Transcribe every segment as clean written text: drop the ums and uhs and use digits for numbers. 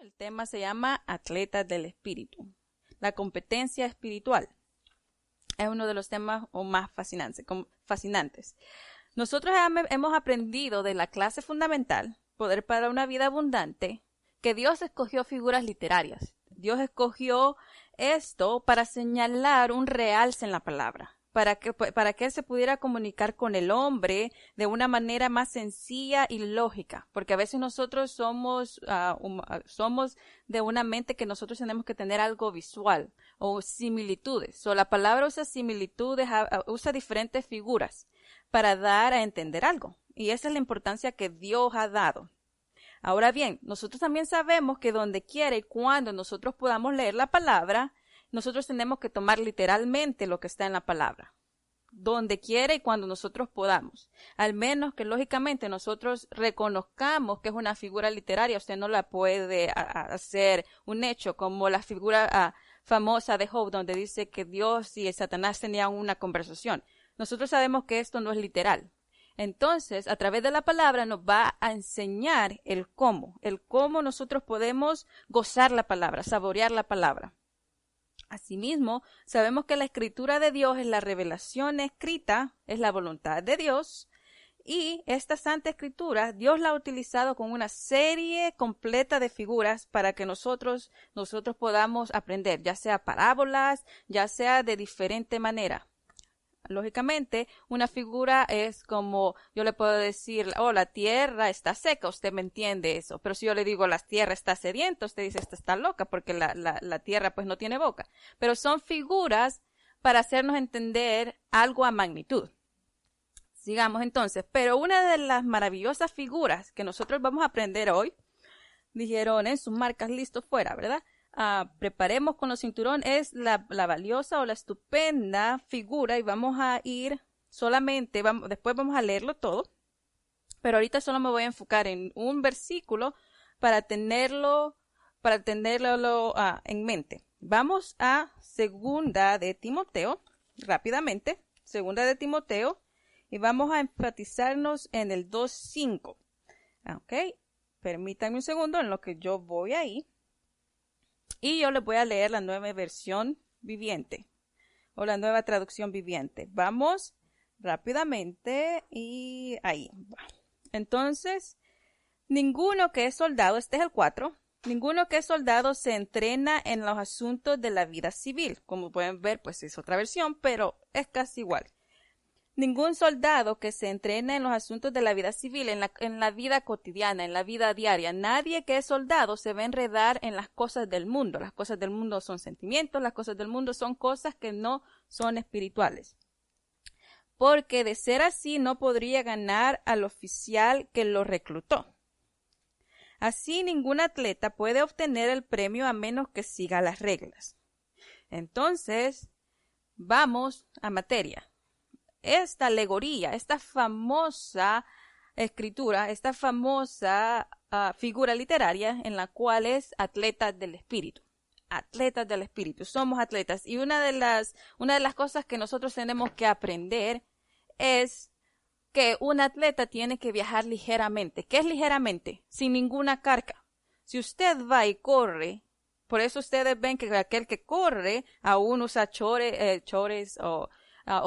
El tema se llama Atletas del Espíritu. La competencia espiritual es uno de los temas más fascinantes. Nosotros hemos aprendido de la clase fundamental, Poder para una vida abundante, que Dios escogió figuras literarias. Dios escogió esto para señalar un realce en la palabra, para que Él se pudiera comunicar con el hombre de una manera más sencilla y lógica, porque a veces nosotros somos de una mente que nosotros tenemos que tener algo visual o similitudes. La palabra usa similitudes, usa diferentes figuras para dar a entender algo, y esa es la importancia que Dios ha dado. Ahora bien, nosotros también sabemos que donde quiera y cuando nosotros podamos leer la palabra, nosotros tenemos que tomar literalmente lo que está en la palabra. Donde quiera y cuando nosotros podamos. Al menos que lógicamente nosotros reconozcamos que es una figura literaria. Usted no la puede hacer un hecho como la figura famosa de Job, donde dice que Dios y el Satanás tenían una conversación. Nosotros sabemos que esto no es literal. Entonces, a través de la palabra nos va a enseñar el cómo nosotros podemos gozar la palabra, saborear la palabra. Asimismo, sabemos que la escritura de Dios es la revelación escrita, es la voluntad de Dios, y esta Santa Escritura Dios la ha utilizado con una serie completa de figuras para que nosotros podamos aprender, ya sea parábolas, ya sea de diferente manera. Lógicamente, una figura es como, yo le puedo decir, la tierra está seca, usted me entiende eso. Pero si yo le digo, la tierra está sedienta, usted dice, esta está loca, porque la tierra pues no tiene boca. Pero son figuras para hacernos entender algo a magnitud. Sigamos entonces. Pero una de las maravillosas figuras que nosotros vamos a aprender hoy, dijeron en sus marcas, listo, fuera, ¿verdad? Preparemos con los cinturón, es la valiosa o la estupenda figura, y vamos a ir solamente, después vamos a leerlo todo, pero ahorita solo me voy a enfocar en un versículo para tenerlo en mente. Vamos a Segunda de Timoteo, rápidamente, Segunda de Timoteo, y vamos a enfatizarnos en el 2:5. Ok, permítanme un segundo en lo que yo voy ahí. Y yo les voy a leer la nueva versión viviente o la nueva traducción viviente. Vamos rápidamente y ahí. Entonces, ninguno que es soldado, este es el 4, ninguno que es soldado se entrena en los asuntos de la vida civil. Como pueden ver, pues es otra versión, pero es casi igual. Ningún soldado que se entrena en los asuntos de la vida civil, en la vida cotidiana, en la vida diaria. Nadie que es soldado se va a enredar en las cosas del mundo. Las cosas del mundo son sentimientos, las cosas del mundo son cosas que no son espirituales. Porque de ser así no podría ganar al oficial que lo reclutó. Así ningún atleta puede obtener el premio a menos que siga las reglas. Entonces, vamos a materia. Esta alegoría, esta famosa escritura, esta famosa figura literaria en la cual es atletas del espíritu. Atletas del espíritu, somos atletas. Y una de las cosas que nosotros tenemos que aprender es que un atleta tiene que viajar ligeramente. ¿Qué es ligeramente? Sin ninguna carga. Si usted va y corre, por eso ustedes ven que aquel que corre aún usa chores o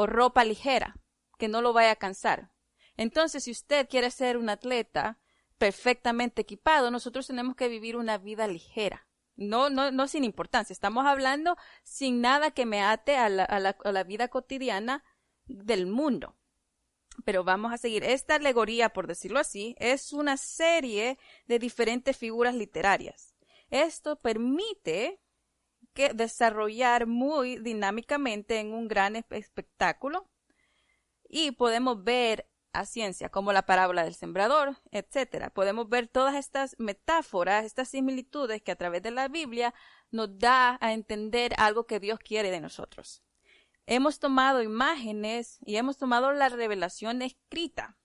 ropa ligera, que no lo vaya a cansar. Entonces, si usted quiere ser un atleta perfectamente equipado, nosotros tenemos que vivir una vida ligera. No sin importancia. Estamos hablando sin nada que me ate a la vida cotidiana del mundo. Pero vamos a seguir. Esta alegoría, por decirlo así, es una serie de diferentes figuras literarias. Esto permite desarrollar muy dinámicamente en un gran espectáculo, y podemos ver a ciencia como la parábola del sembrador, etcétera. Podemos ver todas estas metáforas, estas similitudes que a través de la Biblia nos da a entender algo que Dios quiere de nosotros. Hemos tomado imágenes y hemos tomado la revelación escrita,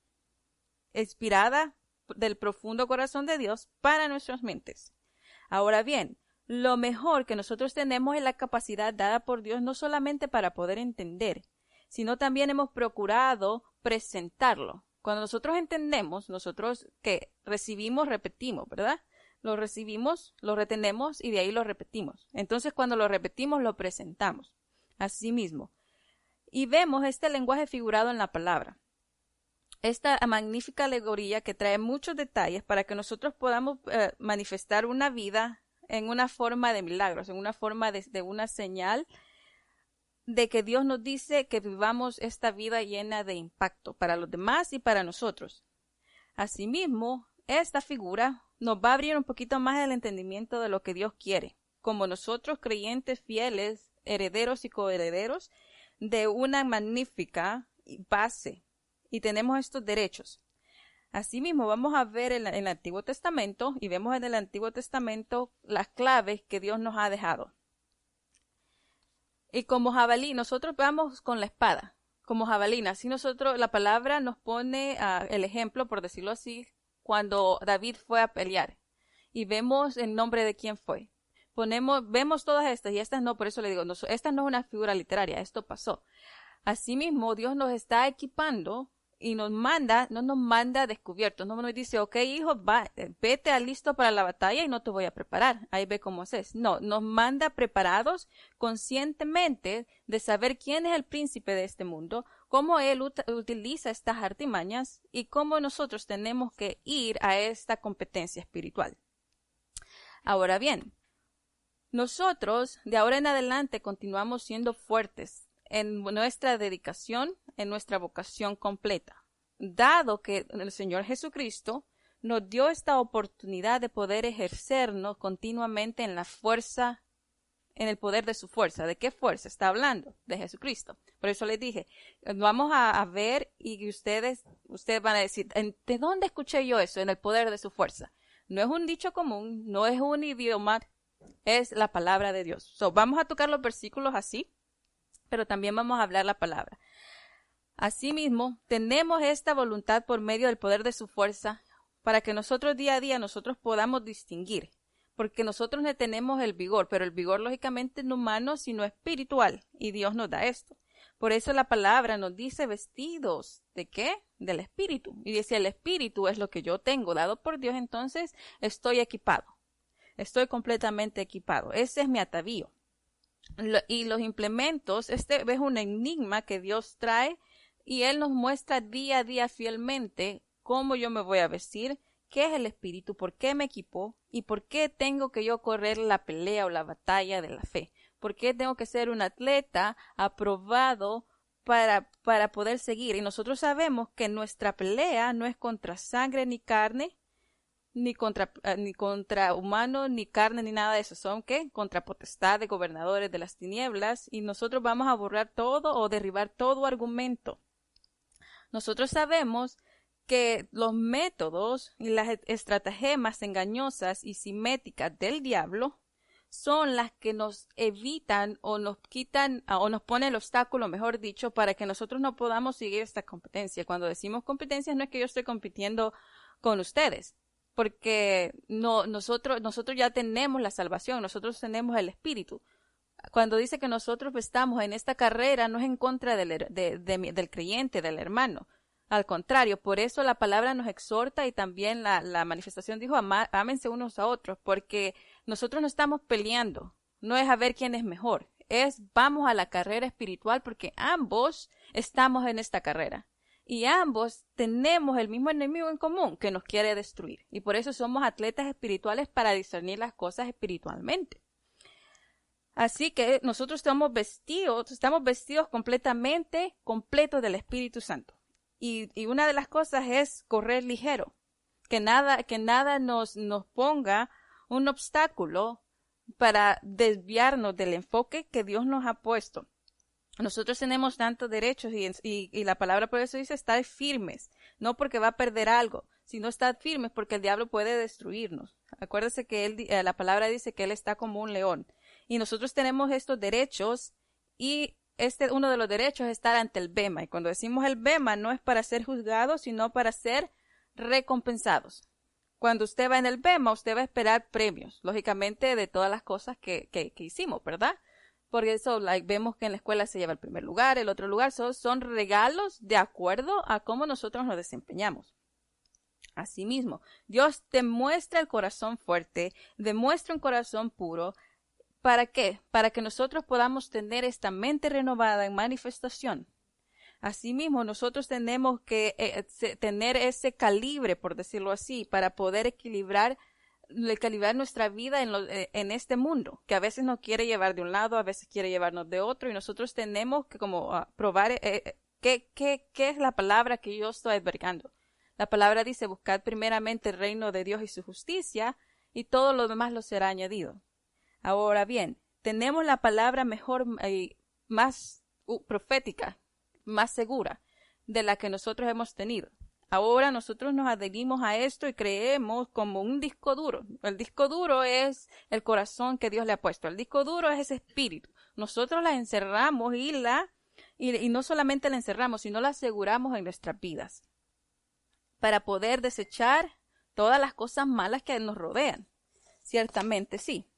inspirada del profundo corazón de Dios para nuestras mentes. Ahora bien, lo mejor que nosotros tenemos es la capacidad dada por Dios no solamente para poder entender, sino también hemos procurado presentarlo. Cuando nosotros entendemos, nosotros que recibimos, repetimos, ¿verdad? lo recibimos, lo retenemos y de ahí lo repetimos. Entonces, cuando lo repetimos, lo presentamos. Así mismo. Y vemos este lenguaje figurado en la palabra. Esta magnífica alegoría que trae muchos detalles para que nosotros podamos manifestar una vida en una forma de milagros, en una forma de una señal de que Dios nos dice que vivamos esta vida llena de impacto para los demás y para nosotros. Asimismo, esta figura nos va a abrir un poquito más el entendimiento de lo que Dios quiere, como nosotros creyentes fieles, herederos y coherederos de una magnífica base, y tenemos estos derechos. Asimismo, vamos a ver en el Antiguo Testamento, y vemos en el Antiguo Testamento las claves que Dios nos ha dejado. Y como jabalí, nosotros vamos con la espada, como jabalina. Así nosotros, la palabra nos pone el ejemplo, por decirlo así, cuando David fue a pelear. Y vemos el nombre de quién fue. Vemos todas estas, y estas no, por eso le digo, esta no es una figura literaria, esto pasó. Asimismo, Dios nos está equipando y no nos manda descubiertos. No nos dice, ok, hijo, vete listo para la batalla y no te voy a preparar. Ahí ve cómo haces. No, nos manda preparados conscientemente de saber quién es el príncipe de este mundo, cómo él utiliza estas artimañas y cómo nosotros tenemos que ir a esta competencia espiritual. Ahora bien, nosotros de ahora en adelante continuamos siendo fuertes en nuestra dedicación, en nuestra vocación completa, dado que el Señor Jesucristo nos dio esta oportunidad de poder ejercernos continuamente en la fuerza, en el poder de su fuerza. ¿De qué fuerza está hablando? De Jesucristo. Por eso les dije, vamos a ver y ustedes van a decir, ¿de dónde escuché yo eso? En el poder de su fuerza. No es un dicho común, no es un idioma, es la palabra de Dios. Vamos a tocar los versículos así, pero también vamos a hablar la palabra. Asimismo, tenemos esta voluntad por medio del poder de su fuerza para que nosotros día a día nosotros podamos distinguir, porque nosotros no tenemos el vigor, pero el vigor lógicamente no humano, sino espiritual, y Dios nos da esto. Por eso la palabra nos dice vestidos, ¿de qué? Del Espíritu. Y dice, el Espíritu es lo que yo tengo dado por Dios, entonces estoy equipado. Estoy completamente equipado. Ese es mi atavío. Y los implementos, este es un enigma que Dios trae y Él nos muestra día a día fielmente cómo yo me voy a vestir, qué es el Espíritu, por qué me equipó y por qué tengo que yo correr la pelea o la batalla de la fe. ¿Por qué tengo que ser un atleta aprobado para poder seguir? Y nosotros sabemos que nuestra pelea no es contra sangre ni carne, ni contra humanos, ni carne, ni nada de eso. Son ¿qué? Contra potestades, gobernadores de las tinieblas, y nosotros vamos a borrar todo o derribar todo argumento. Nosotros sabemos que los métodos y las estratagemas engañosas y simétricas del diablo son las que nos evitan o nos quitan o nos ponen el obstáculo, mejor dicho, para que nosotros no podamos seguir esta competencia. Cuando decimos competencia no es que yo estoy compitiendo con ustedes, porque nosotros ya tenemos la salvación, nosotros tenemos el Espíritu. Cuando dice que nosotros estamos en esta carrera, no es en contra del creyente, del hermano. Al contrario, por eso la palabra nos exhorta y también la manifestación dijo, ámense unos a otros, porque nosotros no estamos peleando, no es a ver quién es mejor, vamos a la carrera espiritual porque ambos estamos en esta carrera. Y ambos tenemos el mismo enemigo en común que nos quiere destruir. Y por eso somos atletas espirituales para discernir las cosas espiritualmente. Así que nosotros estamos vestidos completos del Espíritu Santo. Y una de las cosas es correr ligero. Que nada nos ponga un obstáculo para desviarnos del enfoque que Dios nos ha puesto. Nosotros tenemos tantos derechos y la palabra por eso dice estar firmes, no porque va a perder algo, sino estar firmes porque el diablo puede destruirnos. Acuérdese que la palabra dice que él está como un león y nosotros tenemos estos derechos y uno de los derechos es estar ante el bema, y cuando decimos el bema no es para ser juzgados, sino para ser recompensados. Cuando usted va en el bema, usted va a esperar premios, lógicamente de todas las cosas que hicimos, ¿verdad? Porque eso vemos que en la escuela se lleva el primer lugar, el otro lugar, son regalos de acuerdo a cómo nosotros nos desempeñamos. Asimismo, Dios demuestra el corazón fuerte, demuestra un corazón puro. ¿Para qué? Para que nosotros podamos tener esta mente renovada en manifestación. Asimismo, nosotros tenemos que tener ese calibre, por decirlo así, para poder equilibrar nuestra vida en este mundo, que a veces nos quiere llevar de un lado, a veces quiere llevarnos de otro, y nosotros tenemos que probar qué es la palabra que yo estoy advergando. La palabra dice, buscad primeramente el reino de Dios y su justicia, y todo lo demás lo será añadido. Ahora bien, tenemos la palabra mejor y más profética, más segura de la que nosotros hemos tenido. Ahora nosotros nos adherimos a esto y creemos como un disco duro. El disco duro es el corazón que Dios le ha puesto. El disco duro es ese espíritu. Nosotros la encerramos y no solamente la encerramos, sino la aseguramos en nuestras vidas para poder desechar todas las cosas malas que nos rodean. Ciertamente sí.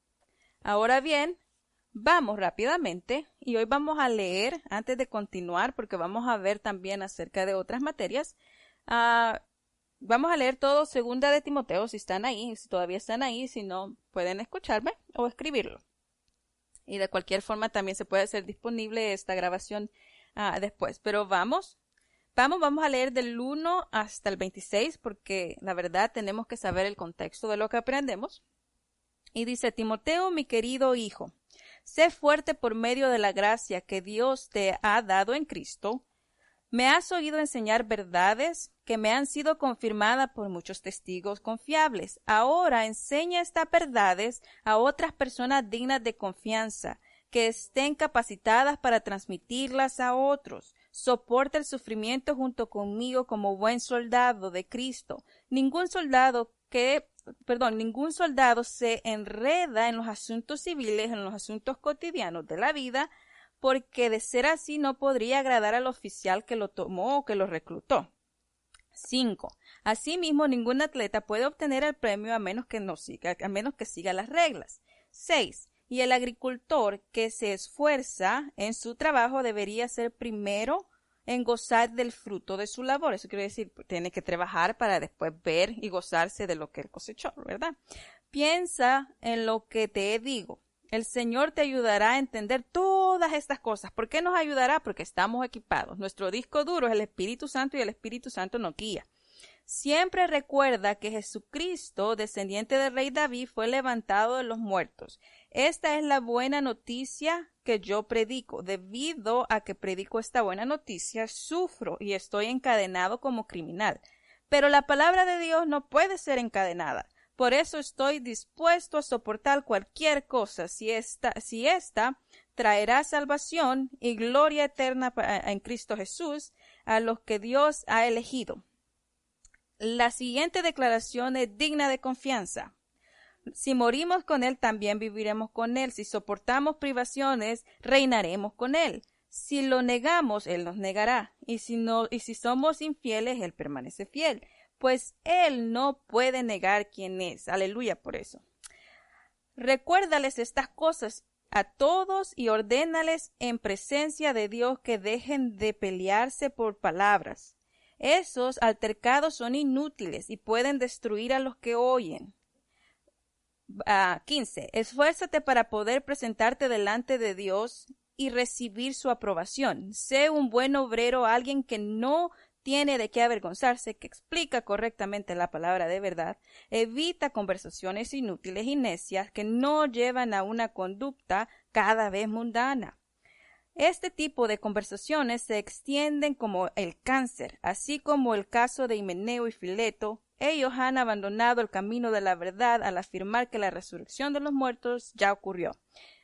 Ahora bien, vamos rápidamente y hoy vamos a leer, antes de continuar, porque vamos a ver también acerca de otras materias, vamos a leer todo Segunda de Timoteo, si están ahí, si todavía están ahí, si no, pueden escucharme o escribirlo. Y de cualquier forma también se puede hacer disponible esta grabación después. Pero vamos a leer del 1 hasta el 26, porque la verdad tenemos que saber el contexto de lo que aprendemos. Y dice, Timoteo, mi querido hijo, sé fuerte por medio de la gracia que Dios te ha dado en Cristo. Me has oído enseñar verdades que me han sido confirmadas por muchos testigos confiables. Ahora enseña estas verdades a otras personas dignas de confianza, que estén capacitadas para transmitirlas a otros. Soporta el sufrimiento junto conmigo como buen soldado de Cristo. Ningún soldado se enreda en los asuntos civiles, en los asuntos cotidianos de la vida, porque de ser así no podría agradar al oficial que lo tomó o que lo reclutó. 5. Asimismo, ningún atleta puede obtener el premio a menos que siga las reglas. 6. Y el agricultor que se esfuerza en su trabajo debería ser primero en gozar del fruto de su labor. Eso quiere decir, tiene que trabajar para después ver y gozarse de lo que él cosechó, ¿verdad? Piensa en lo que te digo. El Señor te ayudará a entender todas estas cosas. ¿Por qué nos ayudará? Porque estamos equipados. Nuestro disco duro es el Espíritu Santo y el Espíritu Santo nos guía. Siempre recuerda que Jesucristo, descendiente del rey David, fue levantado de los muertos. Esta es la buena noticia que yo predico. Debido a que predico esta buena noticia, sufro y estoy encadenado como criminal. Pero la palabra de Dios no puede ser encadenada. Por eso estoy dispuesto a soportar cualquier cosa si esta traerá salvación y gloria eterna en Cristo Jesús a los que Dios ha elegido. La siguiente declaración es digna de confianza. Si morimos con Él, también viviremos con Él. Si soportamos privaciones, reinaremos con Él. Si lo negamos, Él nos negará. Y si somos infieles, Él permanece fiel. Pues Él no puede negar quién es. Aleluya por eso. Recuérdales estas cosas a todos y ordénales en presencia de Dios que dejen de pelearse por palabras. Esos altercados son inútiles y pueden destruir a los que oyen. 15. Esfuérzate para poder presentarte delante de Dios y recibir su aprobación. Sé un buen obrero, alguien que no tiene de qué avergonzarse, que explica correctamente la palabra de verdad. Evita conversaciones inútiles y necias que no llevan a una conducta cada vez mundana. Este tipo de conversaciones se extienden como el cáncer, así como el caso de Himeneo y Fileto. Ellos han abandonado el camino de la verdad al afirmar que la resurrección de los muertos ya ocurrió.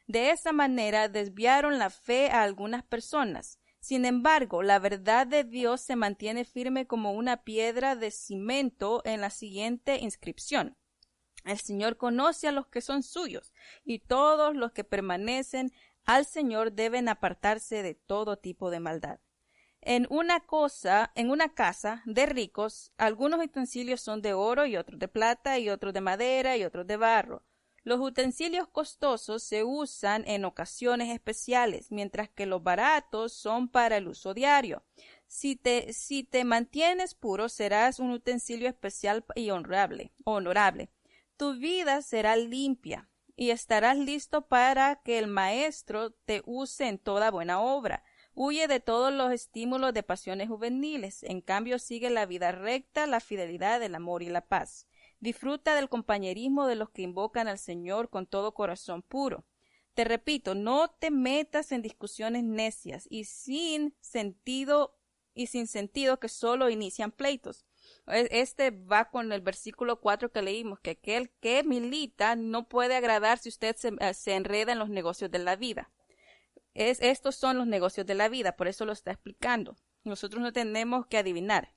De esa manera desviaron la fe a algunas personas. Sin embargo, la verdad de Dios se mantiene firme como una piedra de cimento en la siguiente inscripción. El Señor conoce a los que son suyos, y todos los que permanecen al Señor deben apartarse de todo tipo de maldad. En una casa de ricos, algunos utensilios son de oro y otros de plata y otros de madera y otros de barro. Los utensilios costosos se usan en ocasiones especiales, mientras que los baratos son para el uso diario. Si te mantienes puro, serás un utensilio especial y honorable. Tu vida será limpia y estarás listo para que el Maestro te use en toda buena obra. Huye de todos los estímulos de pasiones juveniles. En cambio, sigue la vida recta, la fidelidad, el amor y la paz. Disfruta del compañerismo de los que invocan al Señor con todo corazón puro. Te repito, no te metas en discusiones necias y sin sentido que solo inician pleitos. Este va con el versículo 4 que leímos, que aquel que milita no puede agradar si usted se enreda en los negocios de la vida. Estos son los negocios de la vida, por eso lo está explicando. Nosotros no tenemos que adivinar.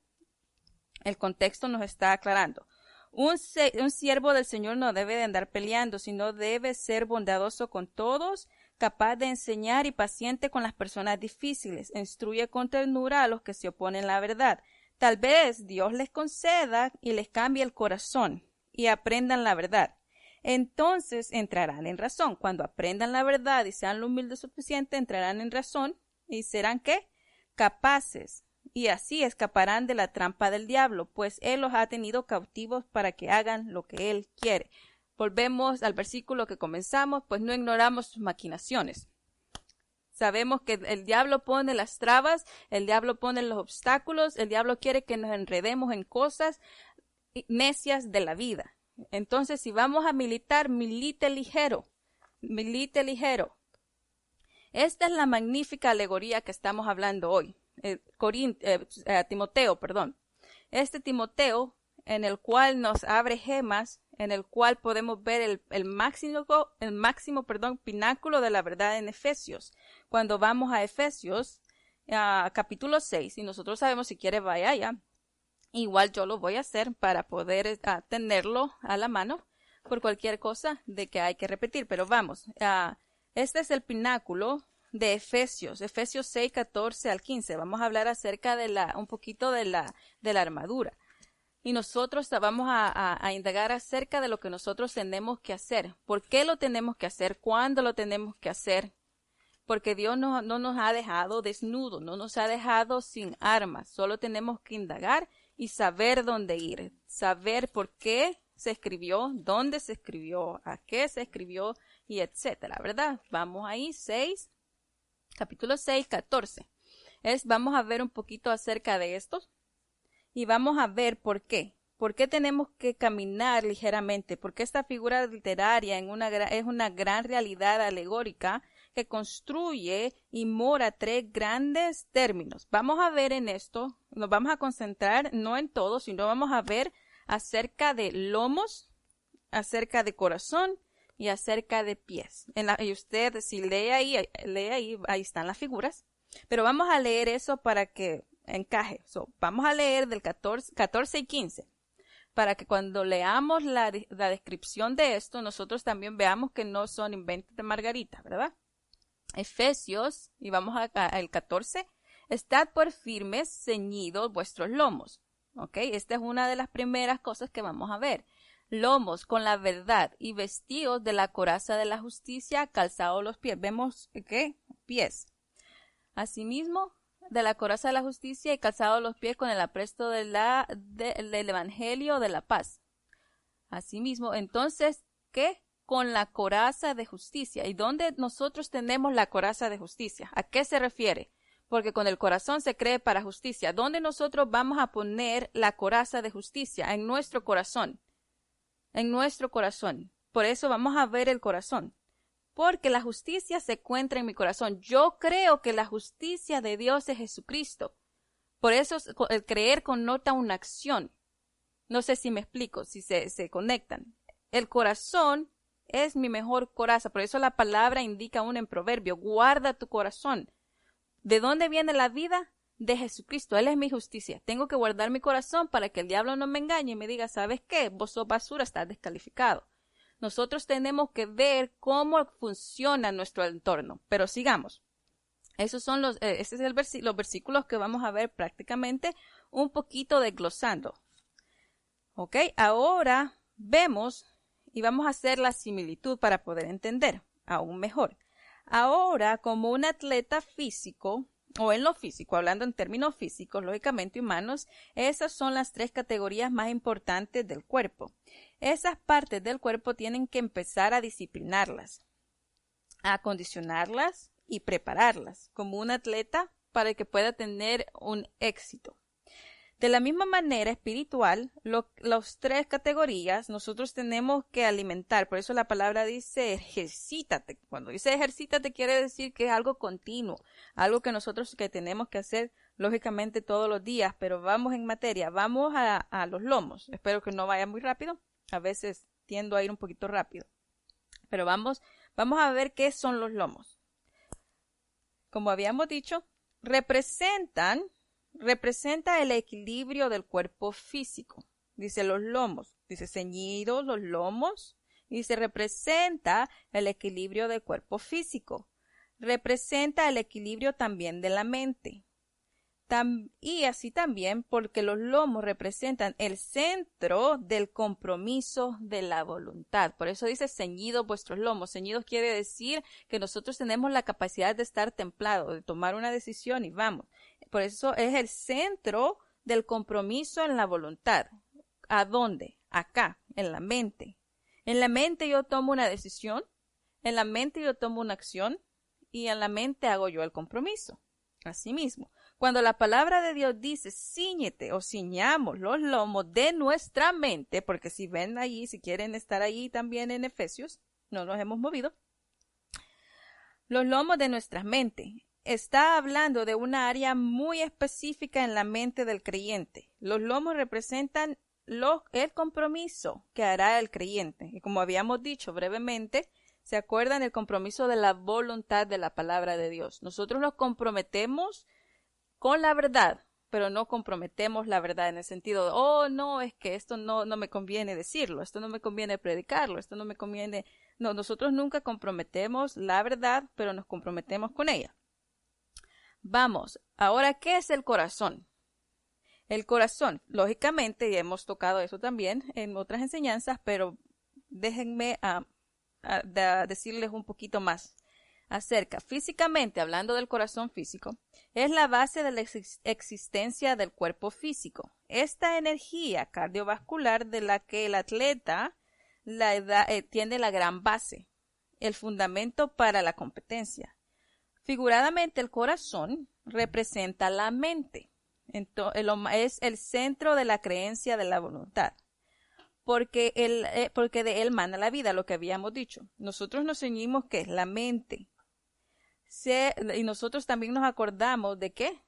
El contexto nos está aclarando. Un siervo del Señor no debe de andar peleando, sino debe ser bondadoso con todos, capaz de enseñar y paciente con las personas difíciles. Instruye con ternura a los que se oponen a la verdad. Tal vez Dios les conceda y les cambie el corazón y aprendan la verdad. Entonces entrarán en razón. Cuando aprendan la verdad y sean lo humilde suficiente, entrarán en razón y serán ¿qué? Capaces. Y así escaparán de la trampa del diablo, pues él los ha tenido cautivos para que hagan lo que él quiere. Volvemos al versículo que comenzamos, pues no ignoramos sus maquinaciones. Sabemos que el diablo pone las trabas, el diablo pone los obstáculos, el diablo quiere que nos enredemos en cosas necias de la vida. Entonces, si vamos a militar, milite ligero, milite ligero. Esta es la magnífica alegoría que estamos hablando hoy. Timoteo, perdón. Este Timoteo, en el cual nos abre gemas, en el cual podemos ver el máximo pináculo de la verdad en Efesios. Cuando vamos a Efesios, capítulo 6, y nosotros sabemos, si quiere vaya allá, igual yo lo voy a hacer para poder tenerlo a la mano por cualquier cosa de que hay que repetir, pero vamos, este es el pináculo de Efesios 6, 14 al 15. Vamos a hablar acerca de un poquito de la armadura. Y nosotros vamos a indagar acerca de lo que nosotros tenemos que hacer. ¿Por qué lo tenemos que hacer? ¿Cuándo lo tenemos que hacer? Porque Dios no nos ha dejado desnudos, no nos ha dejado sin armas. Solo tenemos que indagar y saber dónde ir. Saber por qué se escribió, dónde se escribió, a qué se escribió y etcétera, ¿verdad? Vamos ahí, capítulo 6, 14. Vamos a ver un poquito acerca de estos y vamos a ver por qué. ¿Por qué tenemos que caminar ligeramente? Porque esta figura literaria es una gran realidad alegórica que construye y mora tres grandes términos. Vamos a ver en esto, nos vamos a concentrar no en todo, sino vamos a ver acerca de lomos, acerca de corazón y acerca de pies. Y usted, si lee ahí están las figuras, pero vamos a leer eso para que encaje. Vamos a leer del 14 y 15, para que cuando leamos la descripción de esto, nosotros también veamos que no son inventos de Margarita, ¿verdad? Efesios, y vamos al 14, estad por firmes, ceñidos vuestros lomos. ¿Ok? Esta es una de las primeras cosas que vamos a ver. Lomos con la verdad y vestidos de la coraza de la justicia, calzados los pies. Vemos, ¿qué? Pies. Asimismo, de la coraza de la justicia y calzados los pies con el apresto del evangelio de la paz. Asimismo, entonces, ¿qué? Con la coraza de justicia. ¿Y dónde nosotros tenemos la coraza de justicia? ¿A qué se refiere? Porque con el corazón se cree para justicia. ¿Dónde nosotros vamos a poner la coraza de justicia? En nuestro corazón. En nuestro corazón. Por eso vamos a ver el corazón. Porque la justicia se encuentra en mi corazón. Yo creo que la justicia de Dios es Jesucristo. Por eso el creer connota una acción. No sé si me explico, si se conectan. El corazón es mi mejor coraza. Por eso la palabra indica aún en proverbio, guarda tu corazón. ¿De dónde viene la vida? De Jesucristo. Él es mi justicia. Tengo que guardar mi corazón para que el diablo no me engañe y me diga, ¿sabes qué? Vos sos basura, estás descalificado. Nosotros tenemos que ver cómo funciona nuestro entorno. Pero sigamos. Esos son los versículos que vamos a ver prácticamente un poquito desglosando. ¿Ok? Ahora vemos y vamos a hacer la similitud para poder entender aún mejor. Ahora, como un atleta físico, o en lo físico, hablando en términos físicos, lógicamente humanos, esas son las 3 categorías más importantes del cuerpo. Esas partes del cuerpo tienen que empezar a disciplinarlas, a acondicionarlas y prepararlas como un atleta para que pueda tener un éxito. De la misma manera espiritual, las 3 categorías nosotros tenemos que alimentar. Por eso la palabra dice ejercítate. Cuando dice ejercítate quiere decir que es algo continuo, algo que nosotros que tenemos que hacer lógicamente todos los días. Pero vamos en materia, vamos a los lomos. Espero que no vaya muy rápido. A veces tiendo a ir un poquito rápido. Pero vamos a ver qué son los lomos. Como habíamos dicho, representa el equilibrio del cuerpo físico. Dice los lomos, dice ceñidos los lomos, y se representa el equilibrio del cuerpo físico. Representa el equilibrio también de la mente. Y así también porque los lomos representan el centro del compromiso de la voluntad. Por eso dice ceñidos vuestros lomos. Ceñidos quiere decir que nosotros tenemos la capacidad de estar templados, de tomar una decisión y vamos. Por eso es el centro del compromiso en la voluntad. ¿A dónde? Acá, en la mente. En la mente yo tomo una decisión, en la mente yo tomo una acción y en la mente hago yo el compromiso. Asimismo, cuando la palabra de Dios dice cíñete o ciñamos los lomos de nuestra mente, porque si ven allí, si quieren estar allí también en Efesios, no nos hemos movido, los lomos de nuestra mente. Está hablando de una área muy específica en la mente del creyente. Los lomos representan el compromiso que hará el creyente. Y como habíamos dicho brevemente, ¿se acuerdan el compromiso de la voluntad de la palabra de Dios? Nosotros nos comprometemos con la verdad, pero no comprometemos la verdad en el sentido de, oh, no, es que esto no me conviene decirlo, esto no me conviene predicarlo, esto no me conviene. No, nosotros nunca comprometemos la verdad, pero nos comprometemos con ella. Vamos, ahora, ¿qué es el corazón? El corazón, lógicamente, ya hemos tocado eso también en otras enseñanzas, pero déjenme decirles un poquito más acerca. Físicamente, hablando del corazón físico, es la base de la existencia del cuerpo físico. Esta energía cardiovascular de la que el atleta tiene la gran base, el fundamento para la competencia. Figuradamente, el corazón representa la mente. Es el centro de la creencia de la voluntad. Porque de él mana la vida, lo que habíamos dicho. Nosotros nos ceñimos que es la mente. Y nosotros también nos acordamos de qué,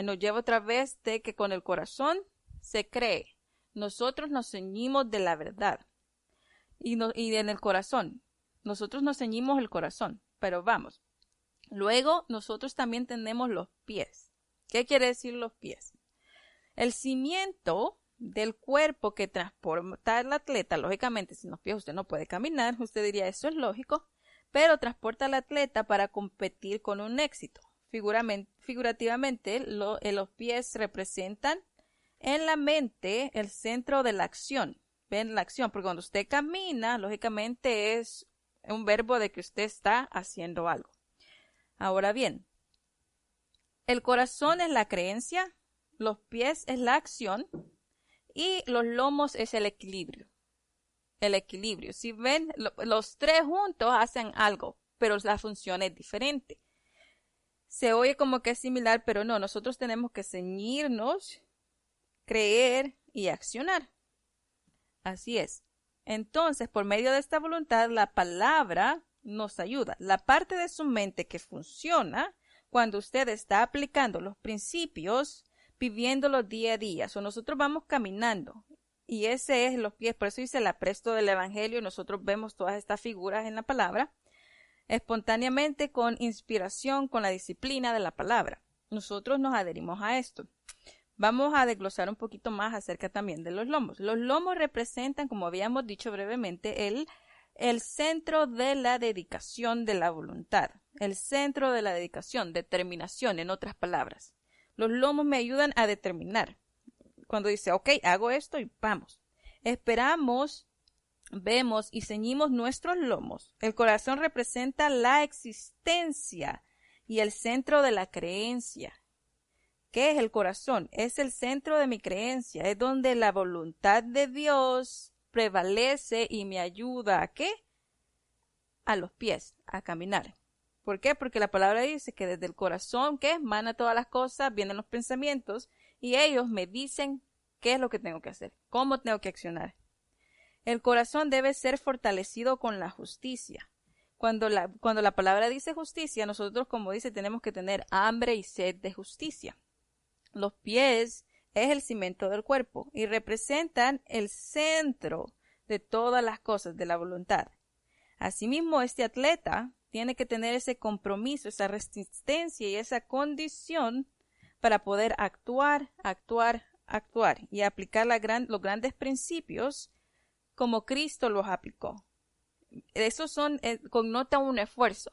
nos lleva otra vez de que con el corazón se cree. Nosotros nos ceñimos de la verdad. Y en el corazón. Nosotros nos ceñimos el corazón. Pero vamos. Luego nosotros también tenemos los pies. ¿Qué quiere decir los pies? El cimiento del cuerpo que transporta el atleta, lógicamente, sin los pies usted no puede caminar, usted diría eso es lógico, pero transporta al atleta para competir con un éxito. Figurativamente, los pies representan en la mente el centro de la acción. Ven la acción, porque cuando usted camina, lógicamente es un verbo de que usted está haciendo algo. Ahora bien, el corazón es la creencia, los pies es la acción y los lomos es el equilibrio. El equilibrio. Si ven, los 3 juntos hacen algo, pero la función es diferente. Se oye como que es similar, pero no. Nosotros tenemos que ceñirnos, creer y accionar. Así es. Entonces, por medio de esta voluntad, la palabra nos ayuda. La parte de su mente que funciona cuando usted está aplicando los principios, viviéndolos día a día. Nosotros vamos caminando. Y ese es los pies, por eso dice el apresto del evangelio. Nosotros vemos todas estas figuras en la palabra, espontáneamente, con inspiración, con la disciplina de la palabra. Nosotros nos adherimos a esto. Vamos a desglosar un poquito más acerca también de los lomos. Los lomos representan, como habíamos dicho brevemente, el centro de la dedicación de la voluntad. El centro de la dedicación, determinación, en otras palabras. Los lomos me ayudan a determinar. Cuando dice, ok, hago esto y vamos. Esperamos, vemos y ceñimos nuestros lomos. El corazón representa la existencia y el centro de la creencia. ¿Qué es el corazón? Es el centro de mi creencia, es donde la voluntad de Dios prevalece y me ayuda ¿a qué? A los pies, a caminar. ¿Por qué? Porque la palabra dice que desde el corazón, ¿qué? Emana todas las cosas, vienen los pensamientos y ellos me dicen qué es lo que tengo que hacer, cómo tengo que accionar. El corazón debe ser fortalecido con la justicia. Cuando la palabra dice justicia, nosotros, como dice, tenemos que tener hambre y sed de justicia. Los pies es el cimiento del cuerpo y representan el centro de todas las cosas de la voluntad. Asimismo, este atleta tiene que tener ese compromiso, esa resistencia y esa condición para poder actuar y aplicar los grandes principios como Cristo los aplicó. Esos connota un esfuerzo.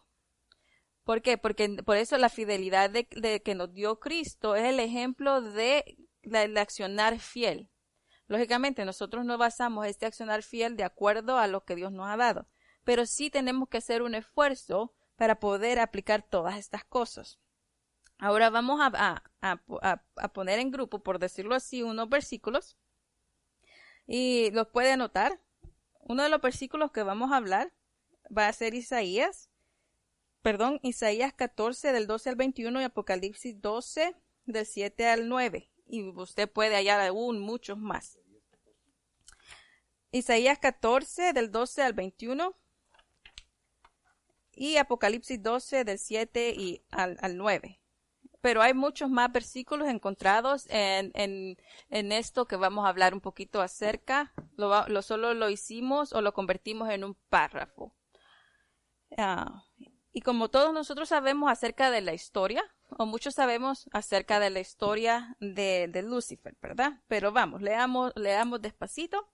¿Por qué? Porque por eso la fidelidad de que nos dio Cristo es el ejemplo de el accionar fiel. Lógicamente, nosotros no basamos este accionar fiel de acuerdo a lo que Dios nos ha dado, pero sí tenemos que hacer un esfuerzo para poder aplicar todas estas cosas. Ahora vamos a poner en grupo, por decirlo así, unos versículos y los puede anotar. Uno de los versículos que vamos a hablar va a ser Isaías 14 del 12 al 21 y Apocalipsis 12 del 7 al 9. Y usted puede hallar aún muchos más. Isaías 14 del 12 al 21 y Apocalipsis 12 del 7 al 9. Pero hay muchos más versículos encontrados en esto que vamos a hablar un poquito acerca. Solo lo hicimos o lo convertimos en un párrafo. Y como todos nosotros sabemos acerca de la historia, o muchos sabemos acerca de la historia de Lucifer, ¿verdad? Pero vamos, leamos despacito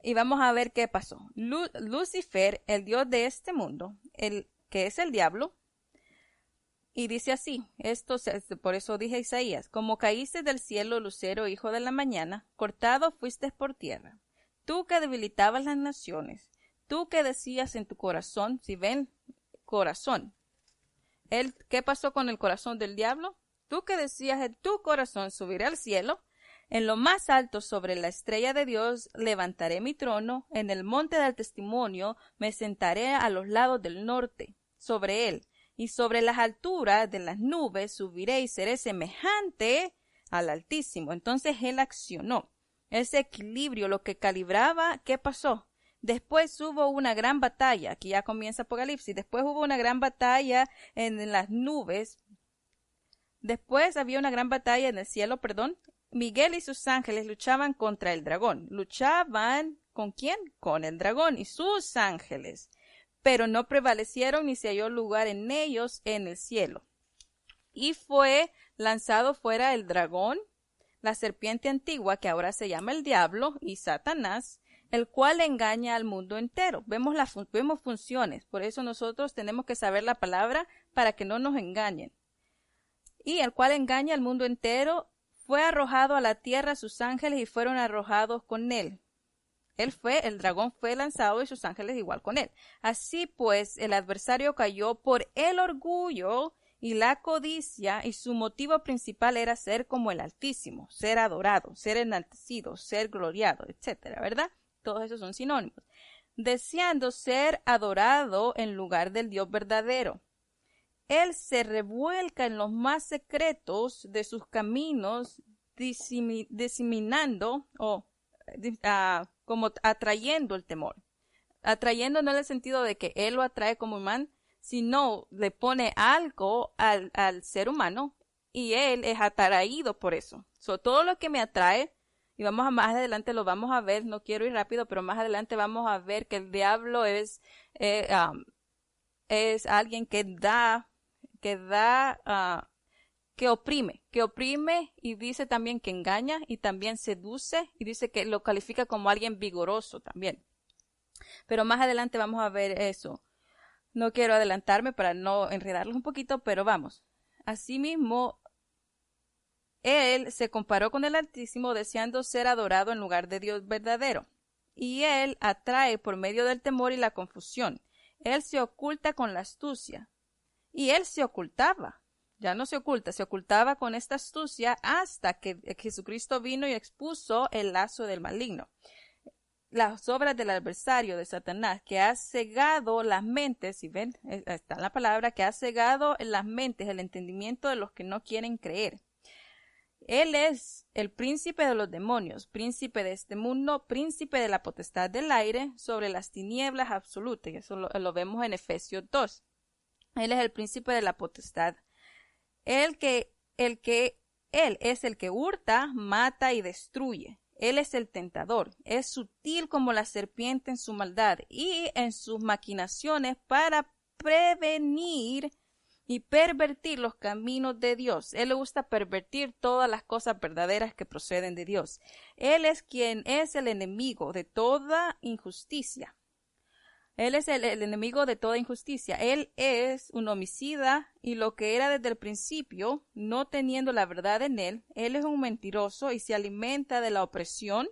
y vamos a ver qué pasó. Lucifer, el dios de este mundo, que es el diablo, y dice así, por eso dije Isaías, como caíste del cielo, lucero, hijo de la mañana, cortado fuiste por tierra. Tú que debilitabas las naciones, tú que decías en tu corazón, si ven, corazón. ¿Qué pasó con el corazón del diablo? Tú que decías en tu corazón, subiré al cielo, en lo más alto sobre la estrella de Dios levantaré mi trono, en el monte del testimonio me sentaré a los lados del norte, sobre él. Y sobre las alturas de las nubes subiré y seré semejante al Altísimo. Entonces él accionó. Ese equilibrio, lo que calibraba, ¿qué pasó? Después hubo una gran batalla, aquí ya comienza Apocalipsis, después hubo una gran batalla en las nubes. Después había una gran batalla en el cielo, perdón. Miguel y sus ángeles luchaban contra el dragón. ¿Luchaban con quién? Con el dragón y sus ángeles. Pero no prevalecieron ni se halló lugar en ellos en el cielo. Y fue lanzado fuera el dragón, la serpiente antigua, que ahora se llama el diablo, y Satanás, el cual engaña al mundo entero. Vemos funciones, por eso nosotros tenemos que saber la palabra para que no nos engañen. Y el cual engaña al mundo entero, fue arrojado a la tierra, sus ángeles, y fueron arrojados con él. El dragón fue lanzado y sus ángeles igual con él. Así pues, el adversario cayó por el orgullo y la codicia, y su motivo principal era ser como el Altísimo, ser adorado, ser enaltecido, ser gloriado, etcétera, ¿verdad? Todos esos son sinónimos. Deseando ser adorado en lugar del Dios verdadero. Él se revuelca en los más secretos de sus caminos, diseminando como atrayendo el temor. Atrayendo no en el sentido de que él lo atrae como imán, sino le pone algo al ser humano y él es atraído por eso. Todo lo que me atrae, y más adelante lo vamos a ver, no quiero ir rápido, pero más adelante vamos a ver que el diablo es alguien que oprime y dice también que engaña y también seduce y dice que lo califica como alguien vigoroso también. Pero más adelante vamos a ver eso. No quiero adelantarme para no enredarlos un poquito, pero vamos. Asimismo, él se comparó con el Altísimo deseando ser adorado en lugar de Dios verdadero. Y él atrae por medio del temor y la confusión. Él se oculta con la astucia. y él se ocultaba. Ya no se oculta, se ocultaba con esta astucia hasta que Jesucristo vino y expuso el lazo del maligno. Las obras del adversario de Satanás, que ha cegado las mentes, si ven, está la palabra, que ha cegado las mentes, el entendimiento de los que no quieren creer. Él es el príncipe de los demonios, príncipe de este mundo, príncipe de la potestad del aire, sobre las tinieblas absolutas. Y eso lo vemos en Efesios 2. Él es el príncipe de la potestad. Él es el que hurta, mata y destruye. Él es el tentador. Es sutil como la serpiente en su maldad y en sus maquinaciones para prevenir y pervertir los caminos de Dios. Él le gusta pervertir todas las cosas verdaderas que proceden de Dios. Él es quien es el enemigo de toda injusticia. Él es el enemigo de toda injusticia. Él es un homicida y lo que era desde el principio, no teniendo la verdad en él, él es un mentiroso y se alimenta de la opresión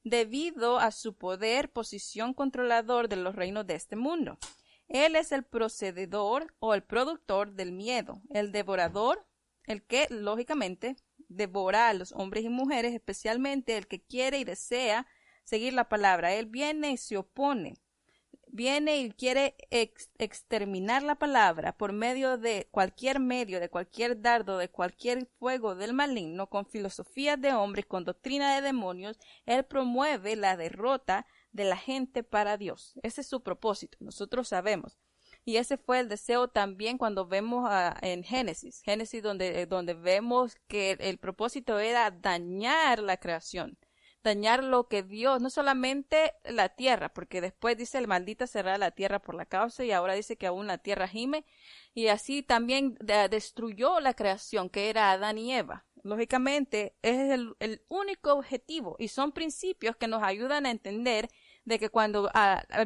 debido a su poder, posición controlador de los reinos de este mundo. Él es el procededor o el productor del miedo, el devorador, el que, lógicamente, devora a los hombres y mujeres, especialmente el que quiere y desea seguir la palabra. Él viene y se opone. Viene y quiere exterminar la palabra por medio, de cualquier dardo, de cualquier fuego del maligno, con filosofías de hombres, con doctrina de demonios. Él promueve la derrota de la gente para Dios. Ese es su propósito, nosotros sabemos. Y ese fue el deseo también cuando vemos en Génesis, donde vemos que el propósito era dañar la creación. Dañar lo que Dios, no solamente la tierra, porque después dice el maldita será la tierra por la causa y ahora dice que aún la tierra gime, y así también destruyó la creación que era Adán y Eva. Lógicamente es el único objetivo y son principios que nos ayudan a entender de que cuando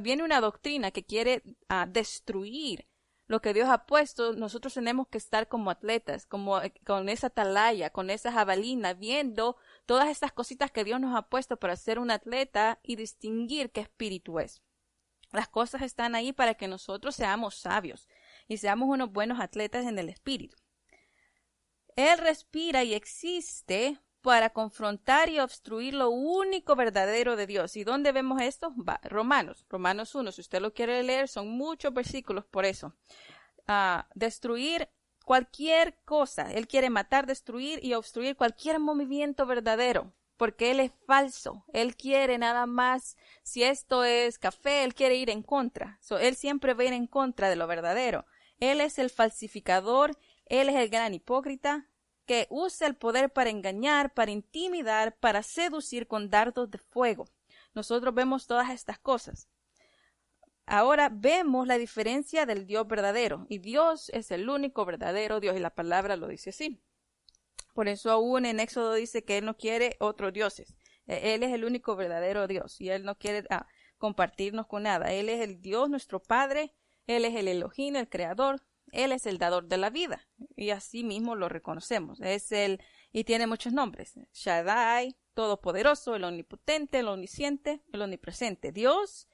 viene una doctrina que quiere destruir lo que Dios ha puesto, nosotros tenemos que estar como atletas, como con esa atalaya, con esa jabalina, viendo todas estas cositas que Dios nos ha puesto para ser un atleta y distinguir qué espíritu es. Las cosas están ahí para que nosotros seamos sabios y seamos unos buenos atletas en el espíritu. Él respira y existe para confrontar y obstruir lo único verdadero de Dios. ¿Y dónde vemos esto? Romanos 1. Si usted lo quiere leer, son muchos versículos por eso. Destruir cualquier cosa. Él quiere matar, destruir y obstruir cualquier movimiento verdadero, porque Él es falso. Él quiere nada más, si esto es café, Él quiere ir en contra. Él siempre va a ir en contra de lo verdadero. Él es el falsificador, Él es el gran hipócrita, que usa el poder para engañar, para intimidar, para seducir con dardos de fuego. Nosotros vemos todas estas cosas. Ahora vemos la diferencia del Dios verdadero. Y Dios es el único verdadero Dios. Y la palabra lo dice así. Por eso aún en Éxodo dice que Él no quiere otros dioses. Él es el único verdadero Dios. Y Él no quiere compartirnos con nada. Él es el Dios, nuestro Padre. Él es el Elohim, el Creador. Él es el dador de la vida y así mismo lo reconocemos. Y tiene muchos nombres. Shaddai, Todopoderoso, el Omnipotente, el Omnisciente, el Omnipresente. Dios,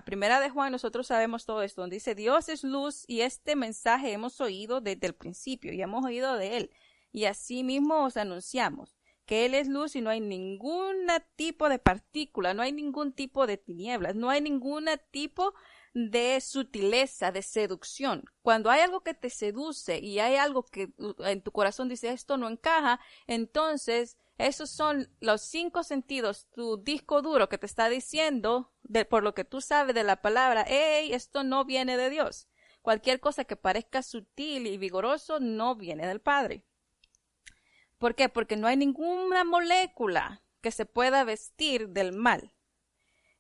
Primera de Juan, nosotros sabemos todo esto, donde dice Dios es luz y este mensaje hemos oído desde el principio y hemos oído de Él. Y así mismo os anunciamos que Él es luz y no hay ningún tipo de partícula, no hay ningún tipo de tinieblas, no hay ningún tipo de sutileza, de seducción. Cuando hay algo que te seduce y hay algo que en tu corazón dice esto no encaja, entonces esos son los 5 sentidos, tu disco duro que te está diciendo, por lo que tú sabes de la palabra, hey, esto no viene de Dios. Cualquier cosa que parezca sutil y vigoroso no viene del Padre. ¿Por qué? Porque no hay ninguna molécula que se pueda vestir del mal.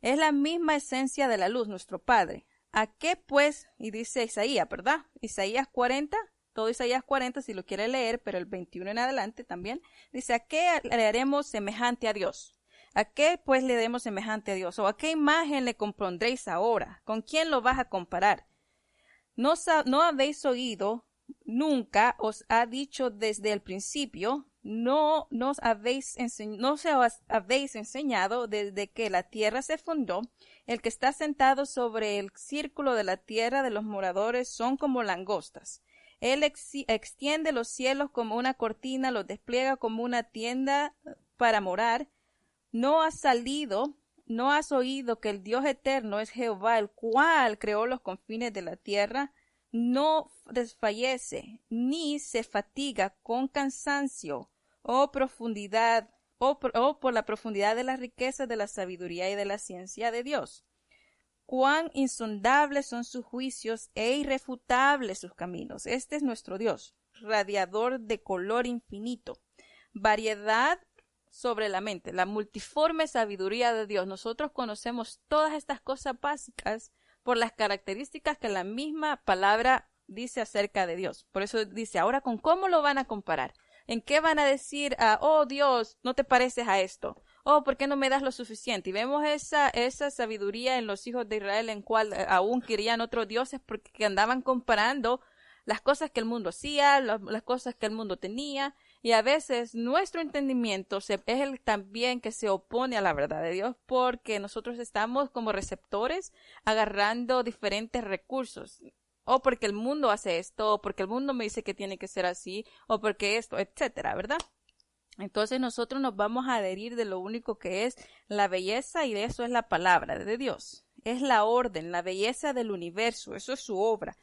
Es la misma esencia de la luz, nuestro Padre. ¿A qué pues? Y dice Isaías, ¿verdad? Isaías 40, todo Isaías 40 si lo quiere leer, pero el 21 en adelante también. Dice, ¿a qué le haremos semejante a Dios? ¿A qué pues le haremos semejante a Dios? ¿O a qué imagen le compondréis ahora? ¿Con quién lo vas a comparar? ¿No habéis oído? Nunca os ha dicho desde el principio, no os habéis enseñado desde que la tierra se fundó. El que está sentado sobre el círculo de la tierra de los moradores son como langostas. Él extiende los cielos como una cortina, los despliega como una tienda para morar. No has oído que el Dios eterno es Jehová, el cual creó los confines de la tierra. No desfallece, ni se fatiga con cansancio, o por la profundidad de las riquezas de la sabiduría y de la ciencia de Dios. Cuán insondables son sus juicios e irrefutables sus caminos. Este es nuestro Dios, radiador de color infinito, variedad sobre la mente, la multiforme sabiduría de Dios. Nosotros conocemos todas estas cosas básicas por las características que la misma palabra dice acerca de Dios. Por eso dice, ahora, ¿con cómo lo van a comparar? ¿En qué van a decir, oh Dios, no te pareces a esto? Oh, ¿por qué no me das lo suficiente? Y vemos esa sabiduría en los hijos de Israel, en cual aún querían otros dioses porque andaban comparando las cosas que el mundo hacía, las cosas que el mundo tenía. Y a veces nuestro entendimiento es el también que se opone a la verdad de Dios, porque nosotros estamos como receptores agarrando diferentes recursos. O porque el mundo hace esto, o porque el mundo me dice que tiene que ser así, o porque esto, etcétera, ¿verdad? Entonces nosotros nos vamos a adherir de lo único que es la belleza, y de eso es la palabra de Dios. Es la orden, la belleza del universo, eso es su obra.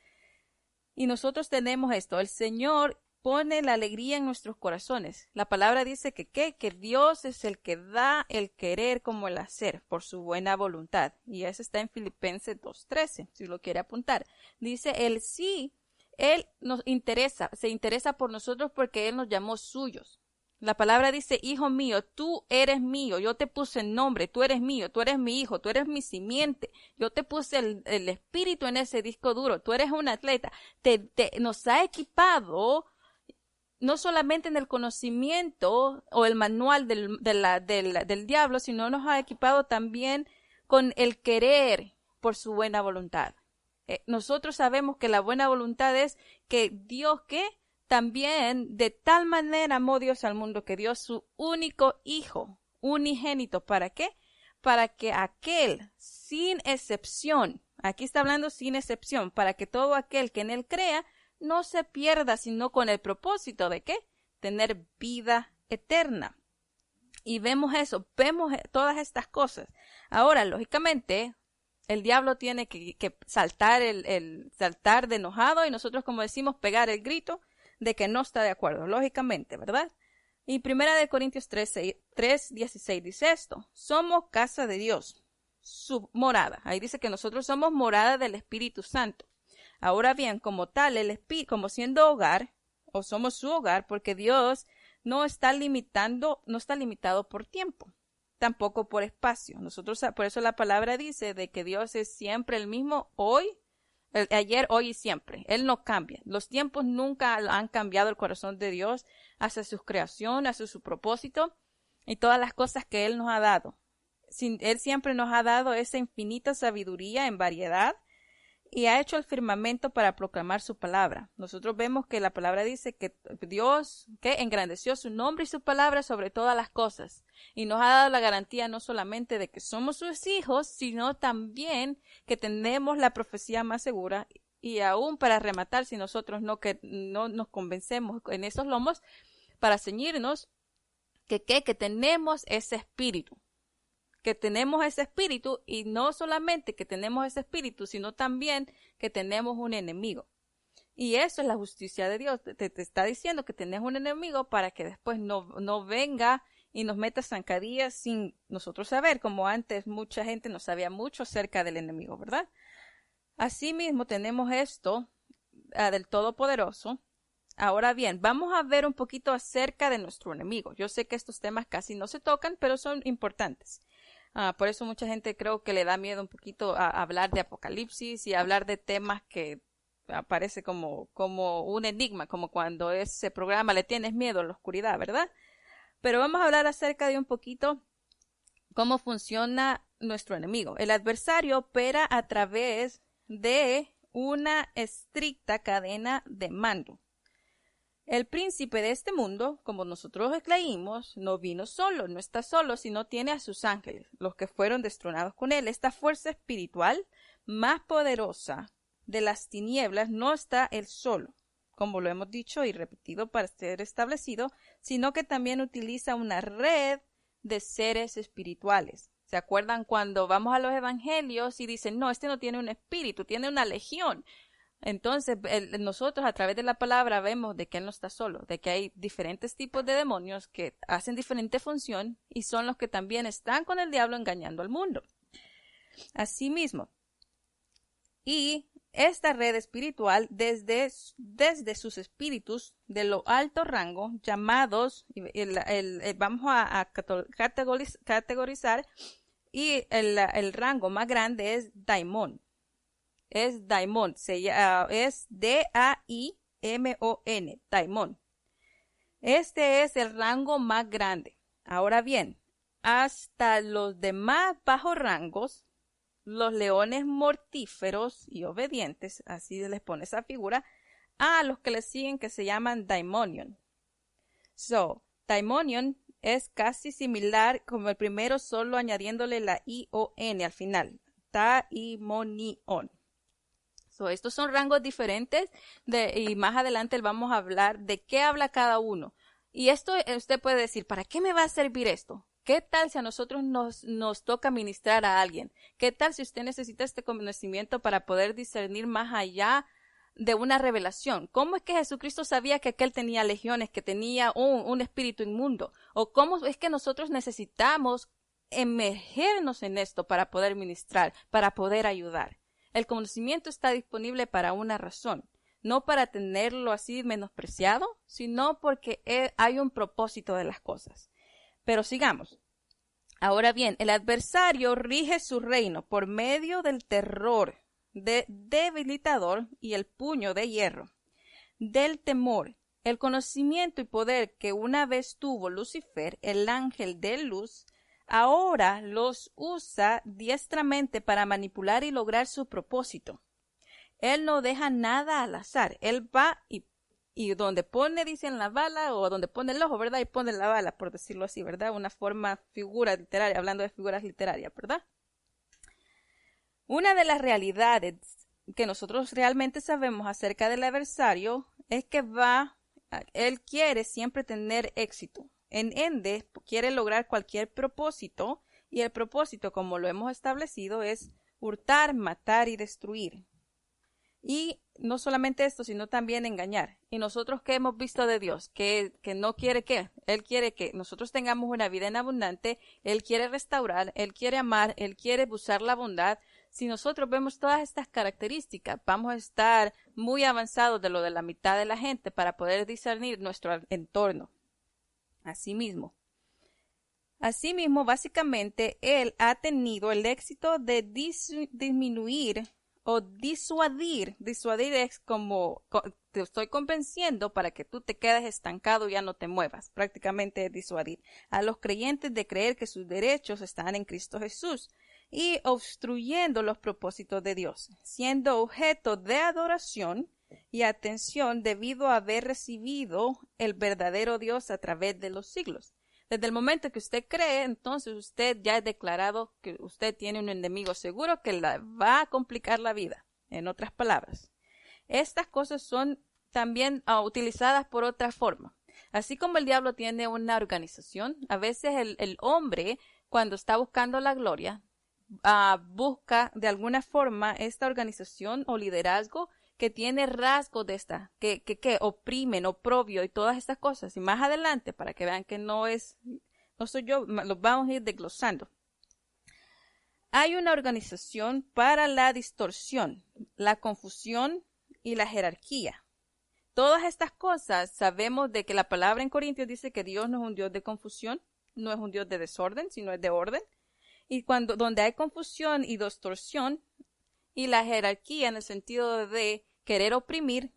Y nosotros tenemos esto, el Señor pone la alegría en nuestros corazones. La palabra dice que Dios es el que da el querer como el hacer por su buena voluntad. Y eso está en Filipenses 2:13, si lo quiere apuntar. Dice, Él se interesa por nosotros porque Él nos llamó suyos. La palabra dice, hijo mío, tú eres mío, yo te puse el nombre, tú eres mío, tú eres mi hijo, tú eres mi simiente, yo te puse el espíritu en ese disco duro, tú eres un atleta. Nos ha equipado no solamente en el conocimiento o el manual del diablo, sino nos ha equipado también con el querer por su buena voluntad. Nosotros sabemos que la buena voluntad es que Dios también de tal manera amó Dios al mundo que dio su único hijo, unigénito. ¿Para qué? Para que aquel, sin excepción, aquí está hablando sin excepción, para que todo aquel que en él crea no se pierda, sino con el propósito de ¿qué? Tener vida eterna. Y vemos eso, vemos todas estas cosas. Ahora, lógicamente, el diablo tiene que saltar saltar de enojado, y nosotros, como decimos, pegar el grito de que no está de acuerdo, lógicamente, ¿verdad? Y 1 Corintios 3:16 dice esto: somos casa de Dios, su morada. Ahí dice que nosotros somos morada del Espíritu Santo. Ahora bien, como tal, como siendo hogar, o somos su hogar, porque Dios no está limitado por tiempo, tampoco por espacio. Por eso la palabra dice de que Dios es siempre el mismo ayer, hoy y siempre. Él no cambia. Los tiempos nunca han cambiado el corazón de Dios hacia su creación, hacia su propósito y todas las cosas que Él nos ha dado. Él siempre nos ha dado esa infinita sabiduría en variedad, y ha hecho el firmamento para proclamar su palabra. Nosotros vemos que la palabra dice que Dios engrandeció su nombre y su palabra sobre todas las cosas, y nos ha dado la garantía no solamente de que somos sus hijos, sino también que tenemos la profecía más segura. Y aún para rematar, si nosotros no nos convencemos en esos lomos, para ceñirnos que tenemos ese espíritu. Que tenemos ese espíritu, y no solamente que tenemos ese espíritu, sino también que tenemos un enemigo. Y eso es la justicia de Dios. Te está diciendo que tenés un enemigo para que después no venga y nos meta zancadillas sin nosotros saber, como antes mucha gente no sabía mucho acerca del enemigo, ¿verdad? Asimismo tenemos esto del Todopoderoso. Ahora bien, vamos a ver un poquito acerca de nuestro enemigo. Yo sé que estos temas casi no se tocan, pero son importantes. Por eso mucha gente creo que le da miedo un poquito a hablar de Apocalipsis y a hablar de temas que aparece como un enigma, como cuando ese programa Le tienes miedo a la oscuridad, ¿verdad? Pero vamos a hablar acerca de un poquito cómo funciona nuestro enemigo. El adversario opera a través de una estricta cadena de mando. El príncipe de este mundo, como nosotros leímos, no vino solo, no está solo, sino tiene a sus ángeles, los que fueron destronados con él. Esta fuerza espiritual más poderosa de las tinieblas no está él solo, como lo hemos dicho y repetido para ser establecido, sino que también utiliza una red de seres espirituales. ¿Se acuerdan cuando vamos a los evangelios y dicen, no, este no tiene un espíritu, tiene una legión? Entonces, nosotros a través de la palabra vemos de que él no está solo, de que hay diferentes tipos de demonios que hacen diferente función y son los que también están con el diablo engañando al mundo. Asimismo, y esta red espiritual desde sus espíritus de lo alto rango, llamados, vamos a categorizar, y el rango más grande es daimón. Es daimón, es D-A-I-M-O-N, daimón. Este es el rango más grande. Ahora bien, hasta los demás bajos rangos, los leones mortíferos y obedientes, así les pone esa figura, a los que le siguen que se llaman daimonion. Daimonion es casi similar como el primero, solo añadiéndole la I-O-N al final. Daimonion. Estos son rangos diferentes y más adelante vamos a hablar de qué habla cada uno. Y esto usted puede decir, ¿para qué me va a servir esto? ¿Qué tal si a nosotros nos toca ministrar a alguien? ¿Qué tal si usted necesita este conocimiento para poder discernir más allá de una revelación? ¿Cómo es que Jesucristo sabía que aquel tenía legiones, que tenía un espíritu inmundo? ¿O cómo es que nosotros necesitamos emergernos en esto para poder ministrar, para poder ayudar? El conocimiento está disponible para una razón, no para tenerlo así menospreciado, sino porque hay un propósito de las cosas. Pero sigamos. Ahora bien, el adversario rige su reino por medio del terror debilitador y el puño de hierro, del temor, el conocimiento y poder que una vez tuvo Lucifer, el ángel de luz, ahora los usa diestramente para manipular y lograr su propósito. Él no deja nada al azar. Él va y donde pone, dicen, la bala, o donde pone el ojo, ¿verdad? Y pone la bala, por decirlo así, ¿verdad? Una figura literaria, hablando de figuras literarias, ¿verdad? Una de las realidades que nosotros realmente sabemos acerca del adversario es que él quiere siempre tener éxito. En ende, quiere lograr cualquier propósito, y el propósito, como lo hemos establecido, es hurtar, matar y destruir. Y no solamente esto, sino también engañar. ¿Y nosotros qué hemos visto de Dios? Que no quiere que Él quiere que nosotros tengamos una vida en abundante. Él quiere restaurar, Él quiere amar, Él quiere buscar la bondad. Si nosotros vemos todas estas características, vamos a estar muy avanzados de lo de la mitad de la gente para poder discernir nuestro entorno. Asimismo, básicamente, él ha tenido el éxito de disminuir o disuadir. Disuadir es como te estoy convenciendo para que tú te quedes estancado y ya no te muevas. Prácticamente es disuadir a los creyentes de creer que sus derechos están en Cristo Jesús y obstruyendo los propósitos de Dios, siendo objeto de adoración y atención debido a haber recibido el verdadero Dios a través de los siglos. Desde el momento que usted cree, entonces usted ya ha declarado que usted tiene un enemigo seguro que va a complicar la vida. En otras palabras, estas cosas son también utilizadas por otra forma. Así como el diablo tiene una organización, a veces el hombre, cuando está buscando la gloria, busca de alguna forma esta organización o liderazgo que tiene rasgos de esta, que oprimen, oprobio y todas estas cosas. Y más adelante, para que vean que no soy yo, los vamos a ir desglosando. Hay una organización para la distorsión, la confusión y la jerarquía. Todas estas cosas sabemos de que la palabra en Corintios dice que Dios no es un Dios de confusión, no es un Dios de desorden, sino es de orden. Y donde hay confusión y distorsión, y la jerarquía en el sentido de querer oprimir,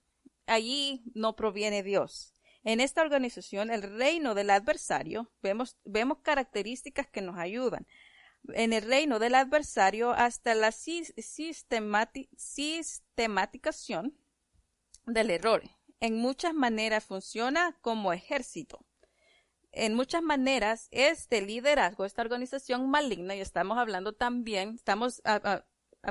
allí no proviene Dios. En esta organización, el reino del adversario, vemos características que nos ayudan. En el reino del adversario, hasta la sistematización del error. en muchas maneras funciona como ejército. En muchas maneras, este liderazgo, esta organización maligna, y estamos hablando también, estamos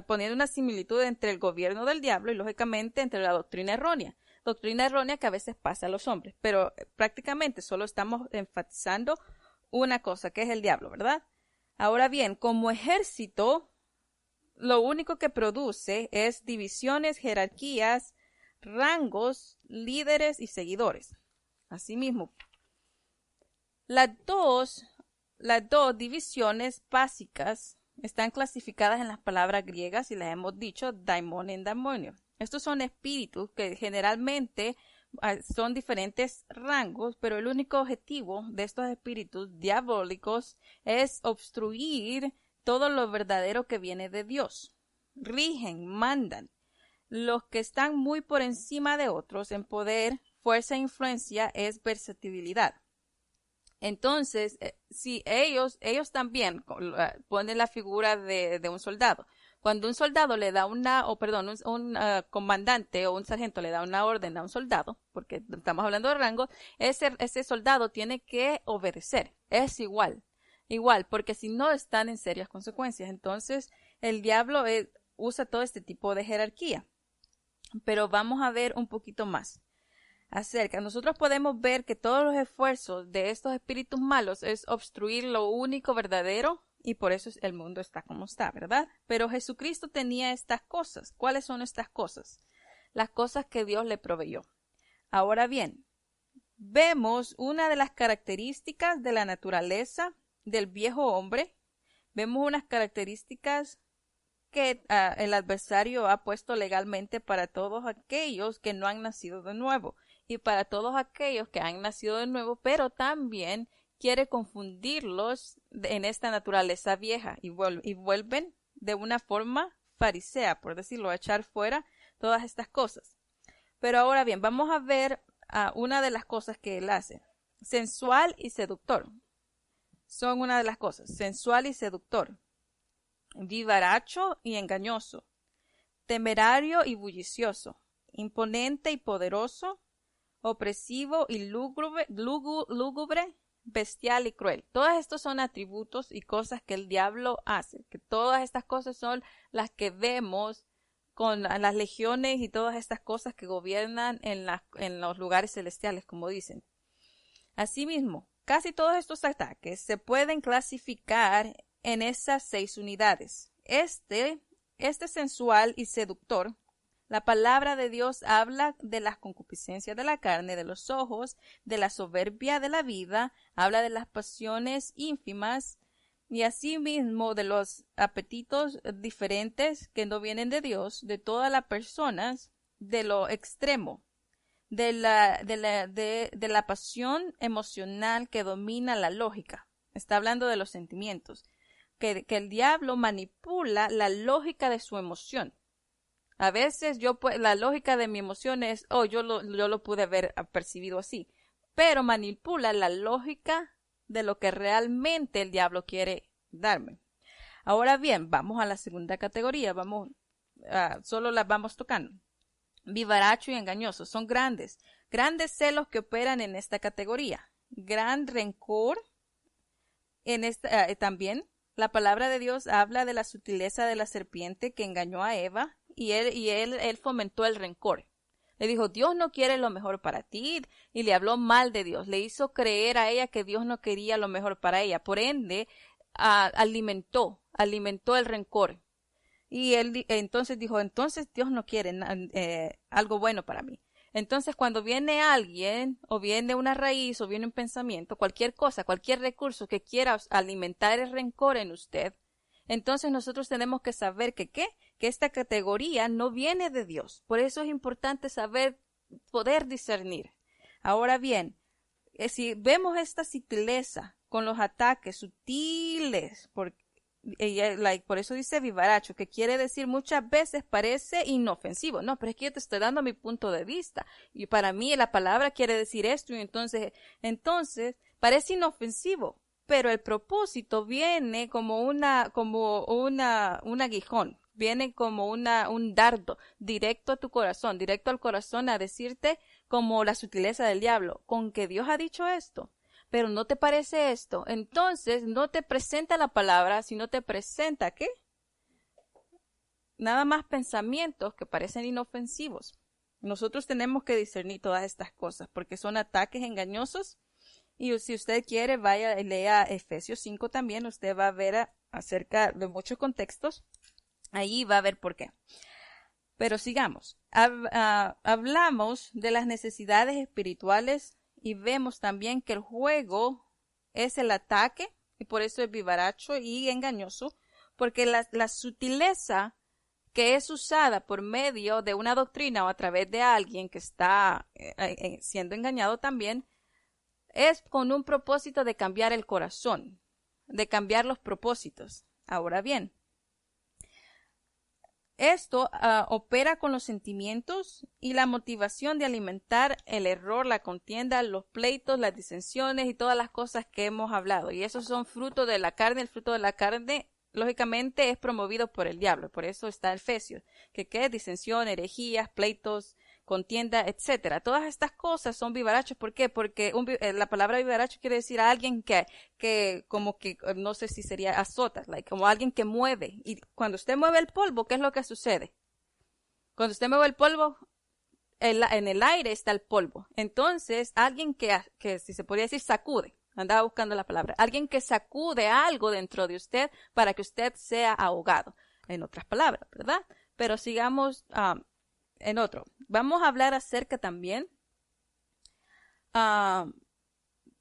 poniendo una similitud entre el gobierno del diablo y lógicamente entre la doctrina errónea. Doctrina errónea que a veces pasa a los hombres, pero prácticamente solo estamos enfatizando una cosa, que es el diablo, ¿verdad? Ahora bien, como ejército, lo único que produce es divisiones, jerarquías, rangos, líderes y seguidores. Asimismo, las dos divisiones básicas están clasificadas en las palabras griegas y las hemos dicho daimon y demonio. Estos son espíritus que generalmente son diferentes rangos, pero el único objetivo de estos espíritus diabólicos es obstruir todo lo verdadero que viene de Dios. Rigen, mandan. Los que están muy por encima de otros en poder, fuerza e influencia es versatilidad. Entonces, si ellos también ponen la figura de un soldado. Cuando un soldado le da un comandante o un sargento le da una orden a un soldado, porque estamos hablando de rango, ese soldado tiene que obedecer. Es igual, porque si no están en serias consecuencias. Entonces, el diablo usa todo este tipo de jerarquía. Pero vamos a ver un poquito más acerca. Nosotros podemos ver que todos los esfuerzos de estos espíritus malos es obstruir lo único verdadero y por eso el mundo está como está, ¿verdad? Pero Jesucristo tenía estas cosas. ¿Cuáles son estas cosas? Las cosas que Dios le proveyó. Ahora bien, vemos una de las características de la naturaleza del viejo hombre. Vemos unas características que el adversario ha puesto legalmente para todos aquellos que no han nacido de nuevo y para todos aquellos que han nacido de nuevo, pero también quiere confundirlos en esta naturaleza vieja y vuelven de una forma farisea, por decirlo, a echar fuera todas estas cosas. Pero ahora bien, vamos a ver una de las cosas que él hace. Sensual y seductor. Son una de las cosas. Sensual y seductor. Vivaracho y engañoso. Temerario y bullicioso. Imponente y poderoso. Opresivo y lúgubre, bestial y cruel. Todos estos son atributos y cosas que el diablo hace. Que todas estas cosas son las que vemos con las legiones y todas estas cosas que gobiernan en los lugares celestiales, como dicen. Asimismo, casi todos estos ataques se pueden clasificar en esas 6 unidades. Este sensual y seductor, la palabra de Dios habla de las concupiscencias de la carne, de los ojos, de la soberbia de la vida, habla de las pasiones ínfimas y asimismo de los apetitos diferentes que no vienen de Dios, de todas las personas, de lo extremo, de la pasión emocional que domina la lógica. Está hablando de los sentimientos, que el diablo manipula la lógica de su emoción. A veces la lógica de mi emoción es, yo lo pude haber percibido así, pero manipula la lógica de lo que realmente el diablo quiere darme. Ahora bien, vamos a la segunda categoría, solo las vamos tocando. Vivaracho y engañoso, son grandes celos que operan en esta categoría. Gran rencor, también la palabra de Dios habla de la sutileza de la serpiente que engañó a Eva. Y él fomentó el rencor. Le dijo, Dios no quiere lo mejor para ti. Y le habló mal de Dios. Le hizo creer a ella que Dios no quería lo mejor para ella. Por ende, alimentó el rencor. Y él entonces dijo, entonces Dios no quiere algo bueno para mí. Entonces cuando viene alguien, o viene una raíz, o viene un pensamiento, cualquier cosa, cualquier recurso que quiera alimentar el rencor en usted, entonces nosotros tenemos que saber que esta categoría no viene de Dios. Por eso es importante poder discernir. Ahora bien, si vemos esta sutileza con los ataques sutiles, por eso dice vivaracho, que quiere decir muchas veces parece inofensivo. No, pero es que yo te estoy dando mi punto de vista. Y para mí la palabra quiere decir esto y entonces parece inofensivo. Pero el propósito viene como un aguijón, viene como un dardo directo a tu corazón, directo al corazón a decirte como la sutileza del diablo, con que Dios ha dicho esto, pero no te parece esto. Entonces no te presenta la palabra, sino te presenta, ¿qué? Nada más pensamientos que parecen inofensivos. Nosotros tenemos que discernir todas estas cosas porque son ataques engañosos. Y si usted quiere, vaya y lea Efesios 5 también. Usted va a ver acerca de muchos contextos. Ahí va a ver por qué. Pero sigamos. Hablamos de las necesidades espirituales y vemos también que el juego es el ataque y por eso es vivaracho y engañoso, porque la sutileza que es usada por medio de una doctrina o a través de alguien que está siendo engañado también, es con un propósito de cambiar el corazón, de cambiar los propósitos. Ahora bien, esto opera con los sentimientos y la motivación de alimentar el error, la contienda, los pleitos, las disensiones y todas las cosas que hemos hablado. Y esos son frutos de la carne. El fruto de la carne, lógicamente, es promovido por el diablo. Por eso está Efesios, que es disensión, herejías, pleitos, contienda, etcétera. Todas estas cosas son vivarachos. ¿Por qué? Porque la palabra vivaracho quiere decir a alguien que como que, no sé si sería azota, como alguien que mueve. Y cuando usted mueve el polvo, ¿qué es lo que sucede? Cuando usted mueve el polvo, en el aire está el polvo. Entonces, alguien que si se podría decir, sacude. Andaba buscando la palabra. Alguien que sacude algo dentro de usted para que usted sea ahogado. En otras palabras, ¿verdad? Pero sigamos en otro. Vamos a hablar acerca también.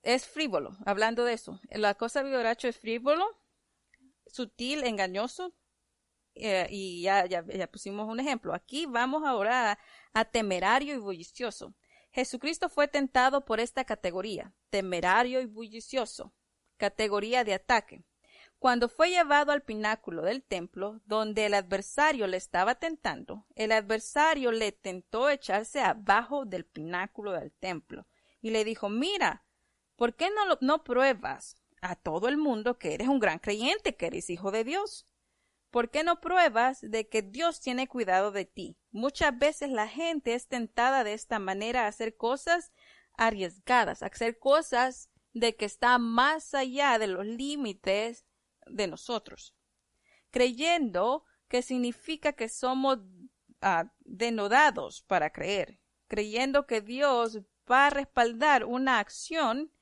Es frívolo, hablando de eso. La cosa vivaracho es frívolo, sutil, engañoso. Y ya pusimos un ejemplo. Aquí vamos ahora a temerario y bullicioso. Jesucristo fue tentado por esta categoría, temerario y bullicioso, categoría de ataque. Cuando fue llevado al pináculo del templo, donde el adversario le estaba tentando, el adversario le tentó echarse abajo del pináculo del templo y le dijo, mira, ¿por qué no pruebas a todo el mundo que eres un gran creyente, que eres hijo de Dios? ¿Por qué no pruebas de que Dios tiene cuidado de ti? Muchas veces la gente es tentada de esta manera a hacer cosas arriesgadas, a hacer cosas de que están más allá de los límites de nosotros, creyendo que significa que somos denodados para creer, creyendo que Dios va a respaldar una acción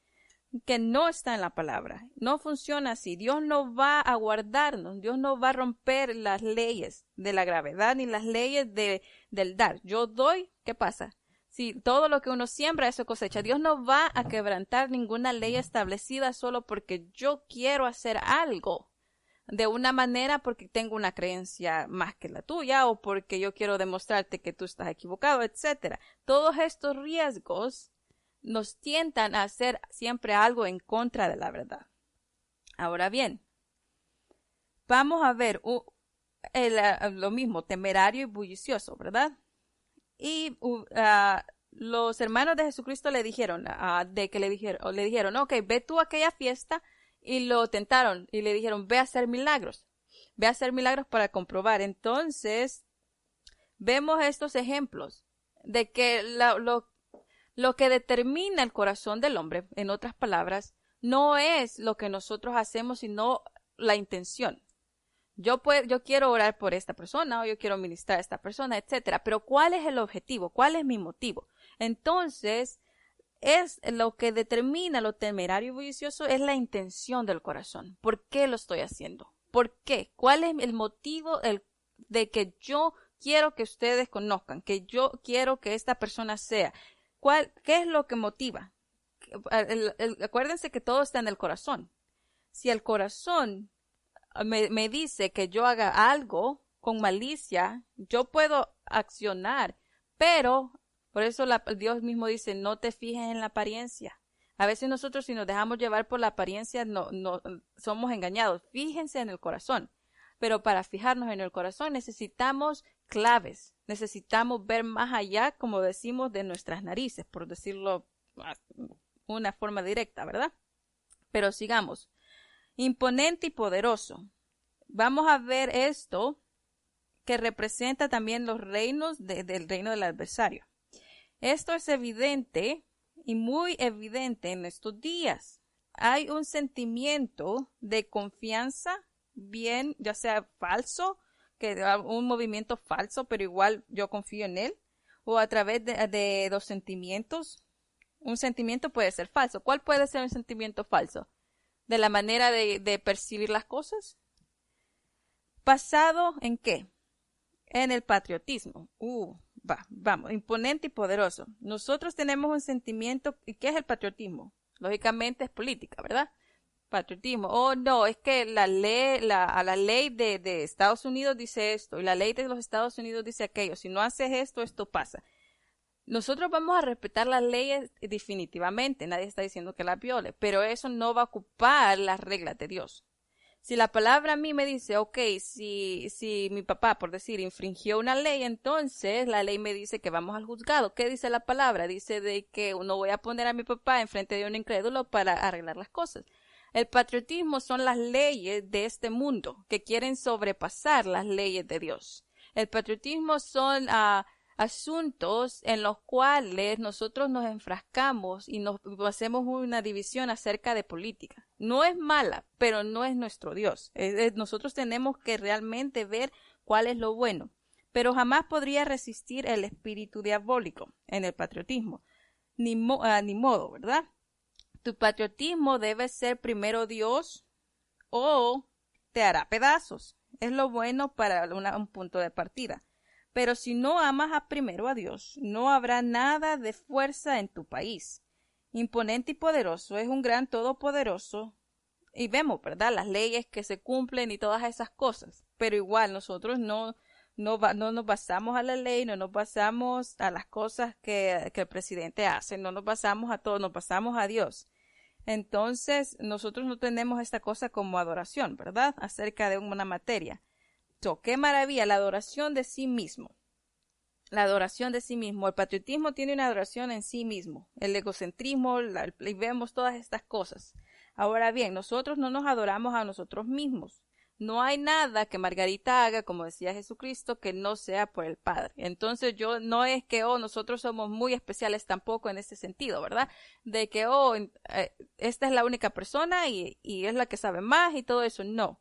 que no está en la palabra. No funciona así. Dios no va a guardarnos. Dios no va a romper las leyes de la gravedad ni las leyes del dar. Yo doy, ¿qué pasa? Si todo lo que uno siembra, eso cosecha. Dios no va a quebrantar ninguna ley establecida solo porque yo quiero hacer algo de una manera porque tengo una creencia más que la tuya o porque yo quiero demostrarte que tú estás equivocado, etcétera. Todos estos riesgos nos tientan a hacer siempre algo en contra de la verdad. Ahora bien, vamos a ver lo mismo, temerario y bullicioso, ¿verdad? Y los hermanos de Jesucristo le dijeron, le dijeron, ok, ve tú a aquella fiesta, y lo tentaron y le dijeron, ve a hacer milagros para comprobar. Entonces, vemos estos ejemplos de que lo que determina el corazón del hombre, en otras palabras, no es lo que nosotros hacemos, sino la intención. Yo quiero orar por esta persona o yo quiero ministrar a esta persona, etcétera. Pero ¿cuál es el objetivo? ¿Cuál es mi motivo? Entonces, es lo que determina lo temerario y bullicioso, es la intención del corazón. ¿Por qué lo estoy haciendo? ¿Por qué? ¿Cuál es el motivo de que yo quiero que ustedes conozcan, que yo quiero que esta persona sea? ¿Qué es lo que motiva? Acuérdense que todo está en el corazón. Si el corazón me dice que yo haga algo con malicia, yo puedo accionar, pero por eso Dios mismo dice, no te fijes en la apariencia. A veces nosotros, si nos dejamos llevar por la apariencia, no somos engañados. Fíjense en el corazón. Pero para fijarnos en el corazón necesitamos claves. Necesitamos ver más allá, como decimos, de nuestras narices, por decirlo una forma directa, ¿verdad? Pero sigamos. Imponente y poderoso. Vamos a ver esto que representa también los reinos del reino del adversario. Esto es evidente y muy evidente en estos días. Hay un sentimiento de confianza, bien, ya sea falso, un movimiento falso, pero igual yo confío en él, o a través de los sentimientos. Un sentimiento puede ser falso. ¿Cuál puede ser un sentimiento falso? De la manera de percibir las cosas. ¿Basado en qué? En el patriotismo. Vamos, imponente y poderoso. Nosotros tenemos un sentimiento. ¿Y qué es el patriotismo? Lógicamente es política, ¿verdad? Patriotismo. Oh, no, es que la ley de Estados Unidos dice esto y la ley de los Estados Unidos dice aquello. Si no haces esto, esto pasa. Nosotros vamos a respetar las leyes definitivamente. Nadie está diciendo que las viole, pero eso no va a ocupar las reglas de Dios. Si la palabra a mí me dice, ok, si mi papá, por decir, infringió una ley, entonces la ley me dice que vamos al juzgado. ¿Qué dice la palabra? Dice de que no voy a poner a mi papá enfrente de un incrédulo para arreglar las cosas. El patriotismo son las leyes de este mundo que quieren sobrepasar las leyes de Dios. El patriotismo son asuntos en los cuales nosotros nos enfrascamos y nos hacemos una división acerca de política. No es mala, pero no es nuestro Dios. Nosotros tenemos que realmente ver cuál es lo bueno, pero jamás podría resistir el espíritu diabólico en el patriotismo. Ni modo, ¿verdad? Tu patriotismo debe ser primero Dios o te hará pedazos. Es lo bueno para un punto de partida. Pero si no amas primero a Dios, no habrá nada de fuerza en tu país. Imponente y poderoso es un gran todopoderoso. Y vemos, ¿verdad? Las leyes que se cumplen y todas esas cosas. Pero igual nosotros no nos basamos a la ley, no nos basamos a las cosas que el presidente hace, no nos basamos a todo, nos basamos a Dios. Entonces, nosotros no tenemos esta cosa como adoración, ¿verdad? Acerca de una materia. ¡Qué maravilla! La adoración de sí mismo. La adoración de sí mismo. El patriotismo tiene una adoración en sí mismo. El egocentrismo, y vemos todas estas cosas. Ahora bien, nosotros no nos adoramos a nosotros mismos. No hay nada que Margarita haga, como decía Jesucristo, que no sea por el Padre. Entonces no es que, nosotros somos muy especiales tampoco en ese sentido, ¿verdad? De que, esta es la única persona y es la que sabe más y todo eso. No.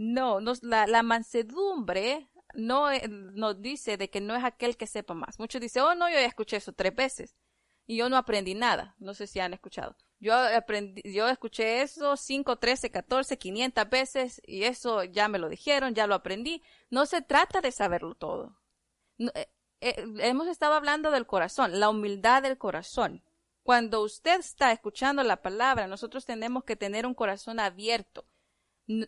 No, la mansedumbre nos dice de que no es aquel que sepa más. Muchos dicen, no, yo ya escuché eso 3 veces y yo no aprendí nada. No sé si han escuchado. Yo escuché eso 5, 13, 14, 500 veces y eso ya me lo dijeron, ya lo aprendí. No se trata de saberlo todo. Hemos estado hablando del corazón, la humildad del corazón. Cuando usted está escuchando la palabra, nosotros tenemos que tener un corazón abierto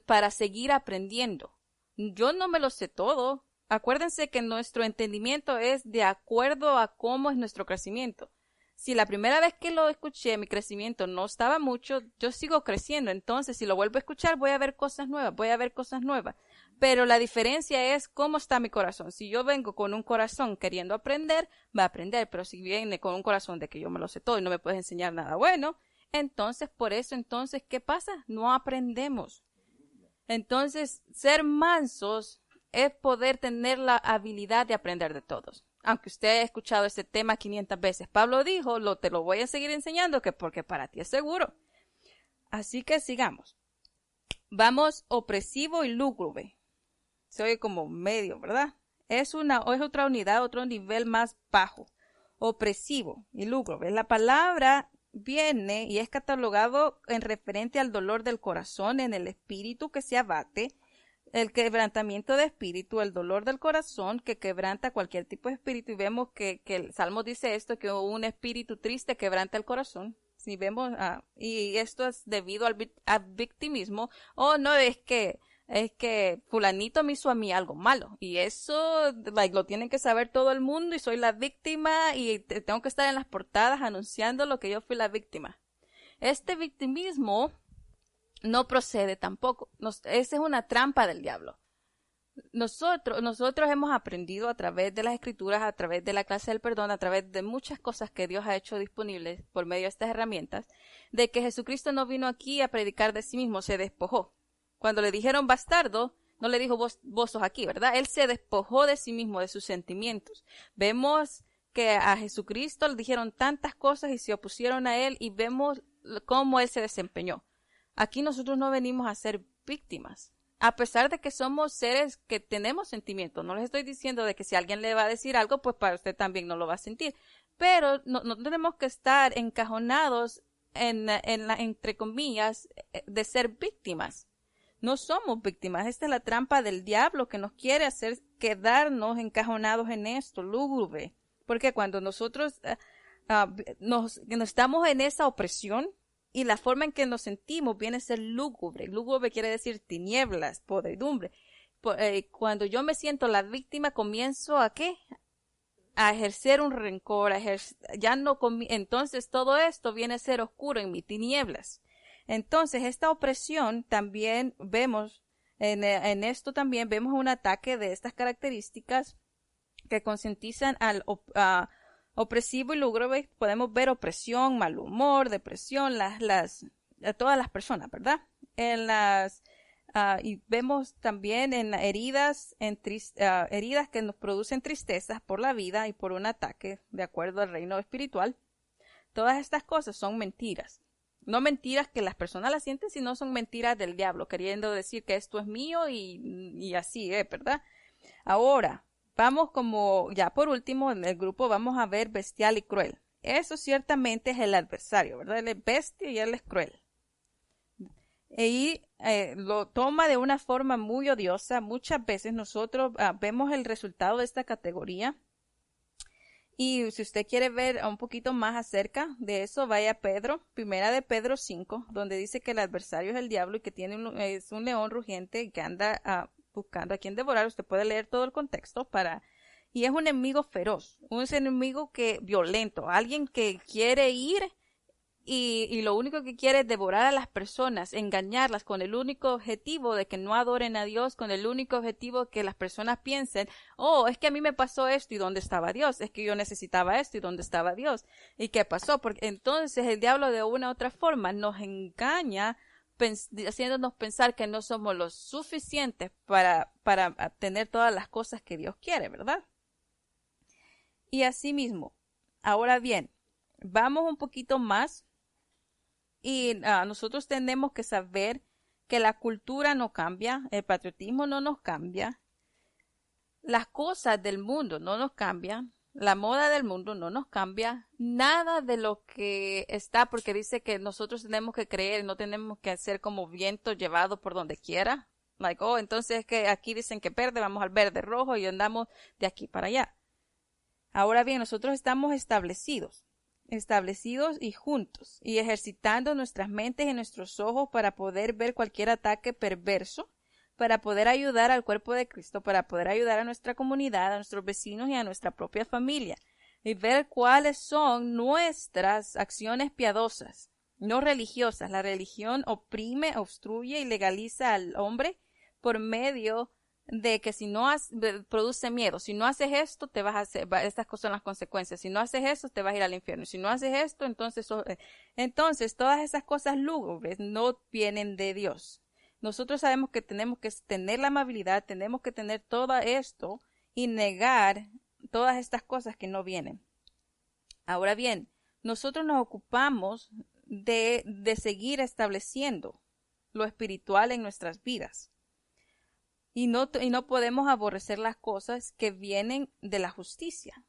para seguir aprendiendo. Yo no me lo sé todo. Acuérdense que nuestro entendimiento es de acuerdo a cómo es nuestro crecimiento. Si la primera vez que lo escuché mi crecimiento no estaba mucho, yo sigo creciendo. Entonces, si lo vuelvo a escuchar, voy a ver cosas nuevas. Pero la diferencia es cómo está mi corazón. Si yo vengo con un corazón queriendo aprender, va a aprender. Pero si viene con un corazón de que yo me lo sé todo y no me puedes enseñar nada bueno, entonces, ¿qué pasa? No aprendemos. Entonces, ser mansos es poder tener la habilidad de aprender de todos. Aunque usted haya escuchado este tema 500 veces. Pablo dijo, te lo voy a seguir enseñando porque para ti es seguro. Así que sigamos. Vamos, opresivo y lúgubre. Se oye como medio, ¿verdad? Es otra unidad, otro nivel más bajo. Opresivo y lúgubre. La palabra viene y es catalogado en referente al dolor del corazón, en el espíritu que se abate, el quebrantamiento de espíritu, el dolor del corazón que quebranta cualquier tipo de espíritu. Y vemos que el Salmo dice esto, que un espíritu triste quebranta el corazón. Si vemos, y esto es debido al victimismo. No, es que fulanito me hizo a mí algo malo y eso lo tienen que saber todo el mundo y soy la víctima y tengo que estar en las portadas anunciando lo que yo fui la víctima. Este victimismo no procede tampoco. Esa es una trampa del diablo. Nosotros hemos aprendido a través de las escrituras, a través de la clase del perdón, a través de muchas cosas que Dios ha hecho disponibles por medio de estas herramientas, de que Jesucristo no vino aquí a predicar de sí mismo, se despojó. Cuando le dijeron bastardo, no le dijo vos sos aquí, ¿verdad? Él se despojó de sí mismo, de sus sentimientos. Vemos que a Jesucristo le dijeron tantas cosas y se opusieron a él y vemos cómo él se desempeñó. Aquí nosotros no venimos a ser víctimas. A pesar de que somos seres que tenemos sentimientos, no les estoy diciendo de que si alguien le va a decir algo, pues para usted también no lo va a sentir. Pero no tenemos que estar encajonados entre comillas, de ser víctimas. No somos víctimas. Esta es la trampa del diablo que nos quiere hacer quedarnos encajonados en esto, lúgubre. Porque cuando nosotros nos estamos en esa opresión, y la forma en que nos sentimos viene a ser lúgubre. Lúgubre quiere decir tinieblas, podredumbre. Cuando yo me siento la víctima, comienzo ¿a qué? A ejercer un rencor, entonces todo esto viene a ser oscuro en mis tinieblas. Entonces esta opresión también vemos, en esto también vemos un ataque de estas características que concientizan al opresivo y lúgubre. Podemos ver opresión, mal humor, depresión, todas las personas, ¿verdad? Y vemos también en heridas que nos producen tristezas por la vida y por un ataque de acuerdo al reino espiritual. Todas estas cosas son mentiras. No mentiras que las personas las sienten, sino son mentiras del diablo, queriendo decir que esto es mío y así es, ¿verdad? Ahora, vamos como, ya por último, en el grupo vamos a ver bestial y cruel. Eso ciertamente es el adversario, ¿verdad? Él es bestia y él es cruel. Y lo toma de una forma muy odiosa. Muchas veces nosotros vemos el resultado de esta categoría. Y si usted quiere ver un poquito más acerca de eso, vaya a Pedro, primera de Pedro 5, donde dice que el adversario es el diablo y que es un león rugiente y que anda buscando a quien devorar. Usted puede leer todo el contexto y es un enemigo feroz, un enemigo violento, alguien que quiere ir y lo único que quiere es devorar a las personas, engañarlas con el único objetivo de que no adoren a Dios, con el único objetivo que las personas piensen, oh, es que a mí me pasó esto y ¿dónde estaba Dios? Es que yo necesitaba esto y ¿dónde estaba Dios? ¿Y qué pasó? Porque entonces el diablo de una u otra forma nos engaña haciéndonos pensar que no somos lo suficientes para tener todas las cosas que Dios quiere, ¿verdad? Y así mismo, ahora bien, vamos un poquito más y nosotros tenemos que saber que la cultura no cambia, el patriotismo no nos cambia, las cosas del mundo no nos cambian, la moda del mundo no nos cambia, nada de lo que está, porque dice que nosotros tenemos que creer, no tenemos que ser como viento llevado por donde quiera. Like, oh, entonces que aquí dicen que verde, vamos al verde rojo y andamos de aquí para allá. Ahora bien, nosotros estamos establecidos y juntos y ejercitando nuestras mentes y nuestros ojos para poder ver cualquier ataque perverso, para poder ayudar al cuerpo de Cristo, para poder ayudar a nuestra comunidad, a nuestros vecinos y a nuestra propia familia, y ver cuáles son nuestras acciones piadosas, no religiosas. La religión oprime, obstruye y legaliza al hombre por medio de que si no produce miedo, si no haces esto, te vas a hacer, estas cosas son las consecuencias, si no haces eso, te vas a ir al infierno, si no haces esto, entonces todas esas cosas lúgubres no vienen de Dios. Nosotros sabemos que tenemos que tener la amabilidad, tenemos que tener todo esto y negar todas estas cosas que no vienen. Ahora bien, nosotros nos ocupamos de seguir estableciendo lo espiritual en nuestras vidas. Y no podemos aborrecer las cosas que vienen de la justicia.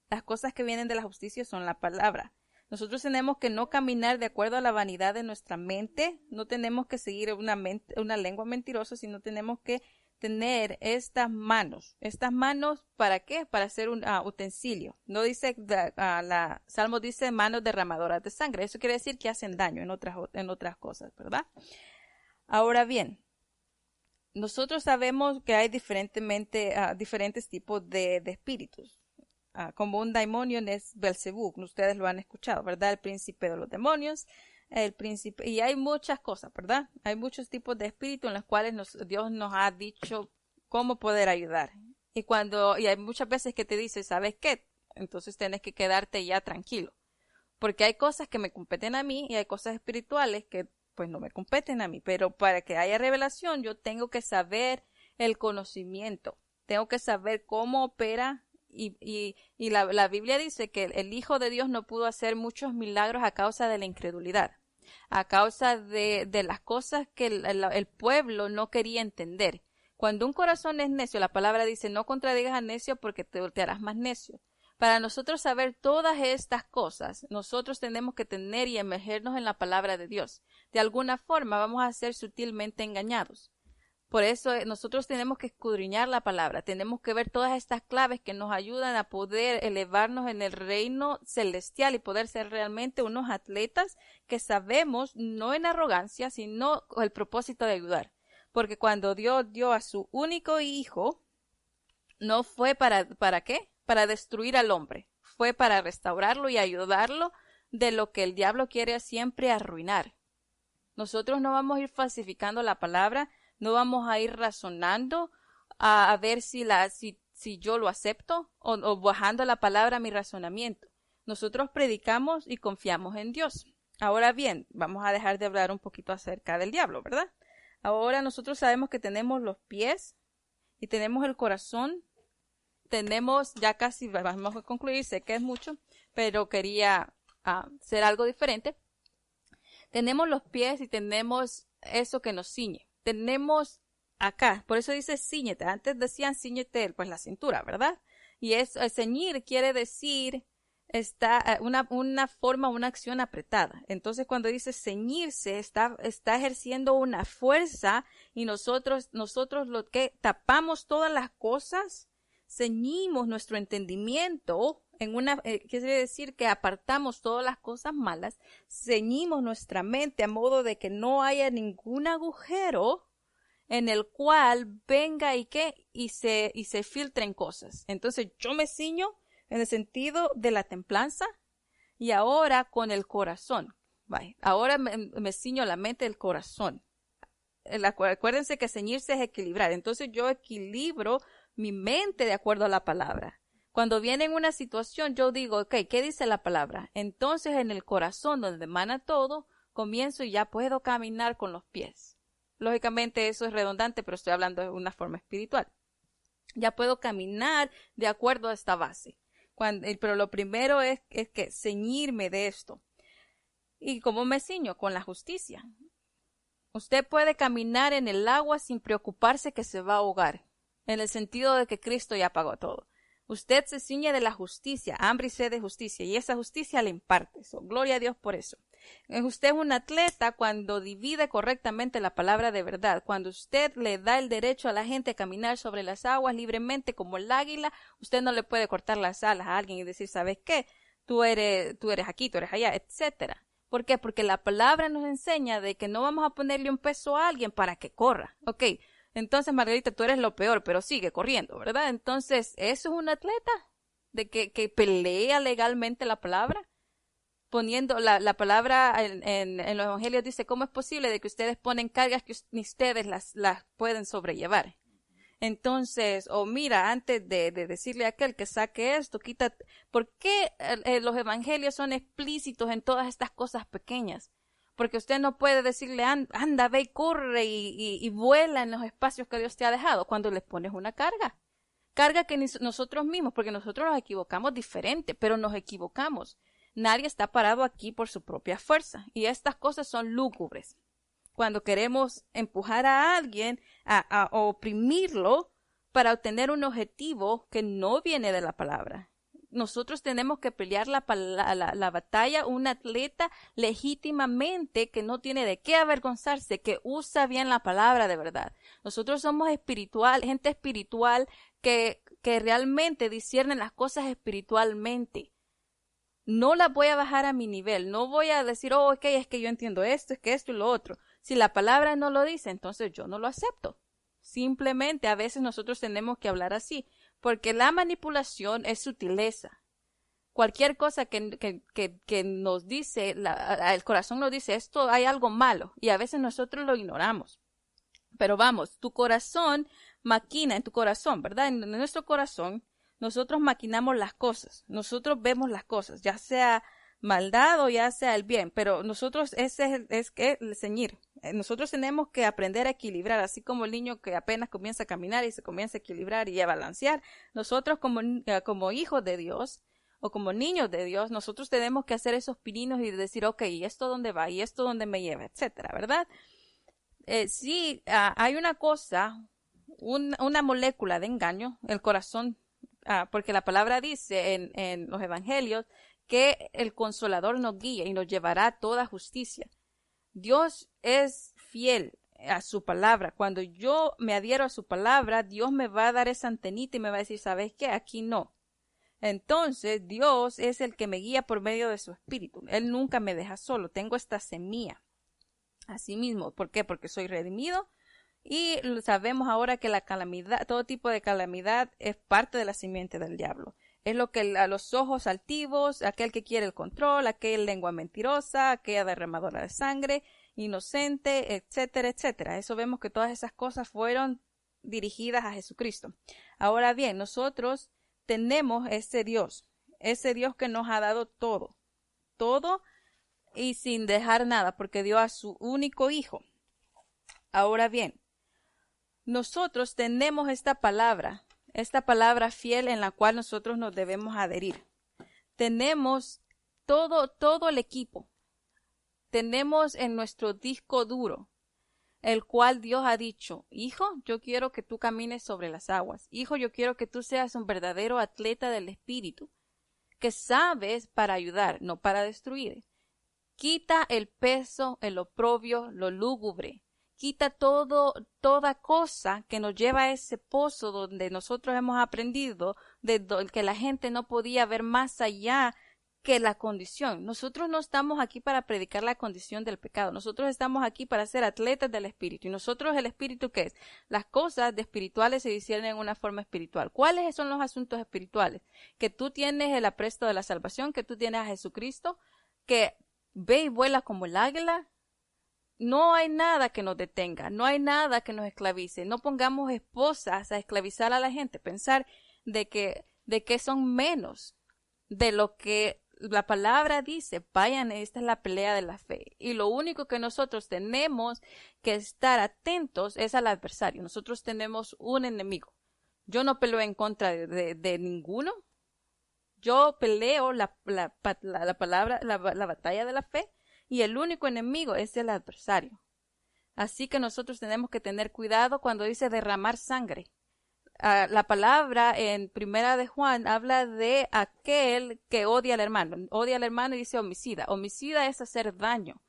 Las cosas que vienen de la justicia son la palabra. Nosotros tenemos que no caminar de acuerdo a la vanidad de nuestra mente, no tenemos que seguir una lengua mentirosa, sino tenemos que tener estas manos. ¿Estas manos para qué? Para hacer un utensilio. No dice, Salmo dice manos derramadoras de sangre. Eso quiere decir que hacen daño en otras cosas, ¿verdad? Ahora bien, nosotros sabemos que hay diferentes tipos de espíritus. Como un demonio es Belcebú, ustedes lo han escuchado, ¿verdad? El príncipe de los demonios, y hay muchas cosas, ¿verdad? Hay muchos tipos de espíritus en los cuales Dios nos ha dicho cómo poder ayudar. Y hay muchas veces que te dice, ¿sabes qué? Entonces tienes que quedarte ya tranquilo. Porque hay cosas que me competen a mí y hay cosas espirituales que pues no me competen a mí, pero para que haya revelación yo tengo que saber el conocimiento. Tengo que saber cómo opera y la Biblia dice que el Hijo de Dios no pudo hacer muchos milagros a causa de la incredulidad, a causa de las cosas que el pueblo no quería entender. Cuando un corazón es necio, la palabra dice, no contradigas al necio porque te harás más necio. Para nosotros saber todas estas cosas, nosotros tenemos que tener y emergernos en la palabra de Dios. De alguna forma vamos a ser sutilmente engañados. Por eso nosotros tenemos que escudriñar la palabra, tenemos que ver todas estas claves que nos ayudan a poder elevarnos en el reino celestial y poder ser realmente unos atletas que sabemos, no en arrogancia, sino con el propósito de ayudar. Porque cuando Dios dio a su único hijo, no fue ¿para qué? Para destruir al hombre, fue para restaurarlo y ayudarlo de lo que el diablo quiere siempre arruinar. Nosotros no vamos a ir falsificando la palabra, no vamos a ir razonando a ver si yo lo acepto o bajando la palabra a mi razonamiento. Nosotros predicamos y confiamos en Dios. Ahora bien, vamos a dejar de hablar un poquito acerca del diablo, ¿verdad? Ahora nosotros sabemos que tenemos los pies y tenemos el corazón. Tenemos, ya casi vamos a concluir, sé que es mucho, pero quería hacer algo diferente. Tenemos los pies y tenemos eso que nos ciñe. Tenemos acá, por eso dice cíñete. Antes decían cíñete, pues la cintura, ¿verdad? Y ceñir quiere decir una forma, una acción apretada. Entonces cuando dice ceñirse, está ejerciendo una fuerza y nosotros lo que tapamos todas las cosas, ceñimos nuestro entendimiento quiere decir que apartamos todas las cosas malas, ceñimos nuestra mente a modo de que no haya ningún agujero en el cual venga y se filtren cosas. Entonces yo me ciño en el sentido de la templanza y ahora con el corazón. Bye. Ahora me ciño la mente del corazón. Acuérdense que ceñirse es equilibrar. Entonces yo equilibro mi mente de acuerdo a la palabra. Cuando viene en una situación, yo digo, ok, ¿qué dice la palabra? Entonces en el corazón donde emana todo, comienzo y ya puedo caminar con los pies. Lógicamente eso es redundante, pero estoy hablando de una forma espiritual. Ya puedo caminar de acuerdo a esta base. Pero lo primero es que ceñirme de esto. ¿Y cómo me ciño? Con la justicia. Usted puede caminar en el agua sin preocuparse que se va a ahogar, en el sentido de que Cristo ya pagó todo. Usted se ciñe de la justicia, hambre y sed de justicia, y esa justicia le imparte. Gloria a Dios por eso. Usted es un atleta cuando divide correctamente la palabra de verdad, cuando usted le da el derecho a la gente a caminar sobre las aguas libremente como el águila. Usted no le puede cortar las alas a alguien y decir, ¿sabes qué? Tú eres aquí, tú eres allá, etcétera. ¿Por qué? Porque la palabra nos enseña de que no vamos a ponerle un peso a alguien para que corra. Ok, entonces Margarita, tú eres lo peor, pero sigue corriendo, ¿verdad? Entonces, ¿eso es un atleta? ¿De que pelea legalmente la palabra? Poniendo la palabra en los evangelios dice, ¿cómo es posible de que ustedes ponen cargas que ni ustedes las pueden sobrellevar? Entonces, mira, antes de decirle a aquel que saque esto, quítate. ¿Por qué los evangelios son explícitos en todas estas cosas pequeñas? Porque usted no puede decirle, anda, ve y corre y vuela en los espacios que Dios te ha dejado cuando le pones una carga. Carga que nosotros mismos, porque nosotros nos equivocamos diferente, pero nos equivocamos. Nadie está parado aquí por su propia fuerza. Y estas cosas son lúgubres. Cuando queremos empujar a alguien a oprimirlo para obtener un objetivo que no viene de la palabra. Nosotros tenemos que pelear la batalla, un atleta legítimamente que no tiene de qué avergonzarse, que usa bien la palabra de verdad. Nosotros somos gente espiritual que realmente disciernen las cosas espiritualmente. No las voy a bajar a mi nivel, no voy a decir, ok, es que yo entiendo esto, es que esto y lo otro. Si la palabra no lo dice, entonces yo no lo acepto. Simplemente a veces nosotros tenemos que hablar así, porque la manipulación es sutileza. Cualquier cosa que nos dice, el corazón nos dice, esto hay algo malo, y a veces nosotros lo ignoramos. Pero vamos, tu corazón maquina en tu corazón, ¿verdad? En nuestro corazón, nosotros maquinamos las cosas, nosotros vemos las cosas, ya sea maldad o ya sea el bien, pero nosotros ese es que el ceñir. Nosotros tenemos que aprender a equilibrar, así como el niño que apenas comienza a caminar y se comienza a equilibrar y a balancear. Nosotros como hijos de Dios o como niños de Dios, nosotros tenemos que hacer esos pininos y decir, ok, ¿y esto dónde va? ¿Y esto dónde me lleva? Etcétera, ¿verdad? Sí, hay una cosa, una molécula de engaño, el corazón, porque la palabra dice en los evangelios que el Consolador nos guía y nos llevará a toda justicia. Dios es fiel a su palabra. Cuando yo me adhiero a su palabra, Dios me va a dar esa antenita y me va a decir, ¿sabes qué? Aquí no. Entonces, Dios es el que me guía por medio de su espíritu. Él nunca me deja solo. Tengo esta semilla. Así mismo. ¿Por qué? Porque soy redimido. Y sabemos ahora que la calamidad, todo tipo de calamidad es parte de la simiente del diablo. Es lo que a los ojos altivos, aquel que quiere el control, aquella lengua mentirosa, aquella derramadora de sangre, inocente, etcétera, etcétera. Eso vemos que todas esas cosas fueron dirigidas a Jesucristo. Ahora bien, nosotros tenemos ese Dios que nos ha dado todo, todo y sin dejar nada, porque dio a su único hijo. Ahora bien, nosotros tenemos esta palabra fiel en la cual nosotros nos debemos adherir. Tenemos todo el equipo. Tenemos en nuestro disco duro, el cual Dios ha dicho, hijo, yo quiero que tú camines sobre las aguas. Hijo, yo quiero que tú seas un verdadero atleta del espíritu, que sabes para ayudar, no para destruir. Quita el peso, el oprobio, lo lúgubre. Quita toda cosa que nos lleva a ese pozo donde nosotros hemos aprendido que la gente no podía ver más allá que la condición. Nosotros no estamos aquí para predicar la condición del pecado. Nosotros estamos aquí para ser atletas del espíritu. Y nosotros, el espíritu, ¿qué es? Las cosas de espirituales se disciernen en una forma espiritual. ¿Cuáles son los asuntos espirituales? Que tú tienes el apresto de la salvación, que tú tienes a Jesucristo, que ve y vuela como el águila. No hay nada que nos detenga, no hay nada que nos esclavice. No pongamos esposas a esclavizar a la gente, pensar de que son menos de lo que la palabra dice. Vayan, esta es la pelea de la fe. Y lo único que nosotros tenemos que estar atentos es al adversario. Nosotros tenemos un enemigo. Yo no peleo en contra de ninguno. Yo peleo la batalla de la fe. Y el único enemigo es el adversario. Así que nosotros tenemos que tener cuidado cuando dice derramar sangre. La palabra en Primera de Juan habla de aquel que odia al hermano. Odia al hermano y dice homicida. Homicida es hacer daño.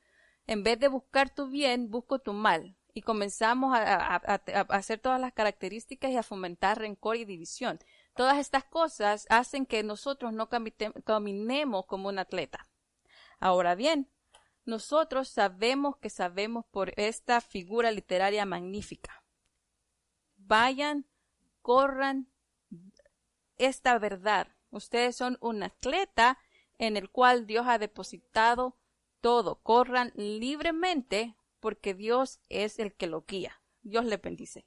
En vez de buscar tu bien, busco tu mal. Y comenzamos a hacer todas las características y a fomentar rencor y división. Todas estas cosas hacen que nosotros no caminemos como un atleta. Ahora bien, nosotros sabemos por esta figura literaria magnífica. Vayan, corran esta verdad. Ustedes son un atleta en el cual Dios ha depositado todo. Corran libremente porque Dios es el que lo guía. Dios les bendice.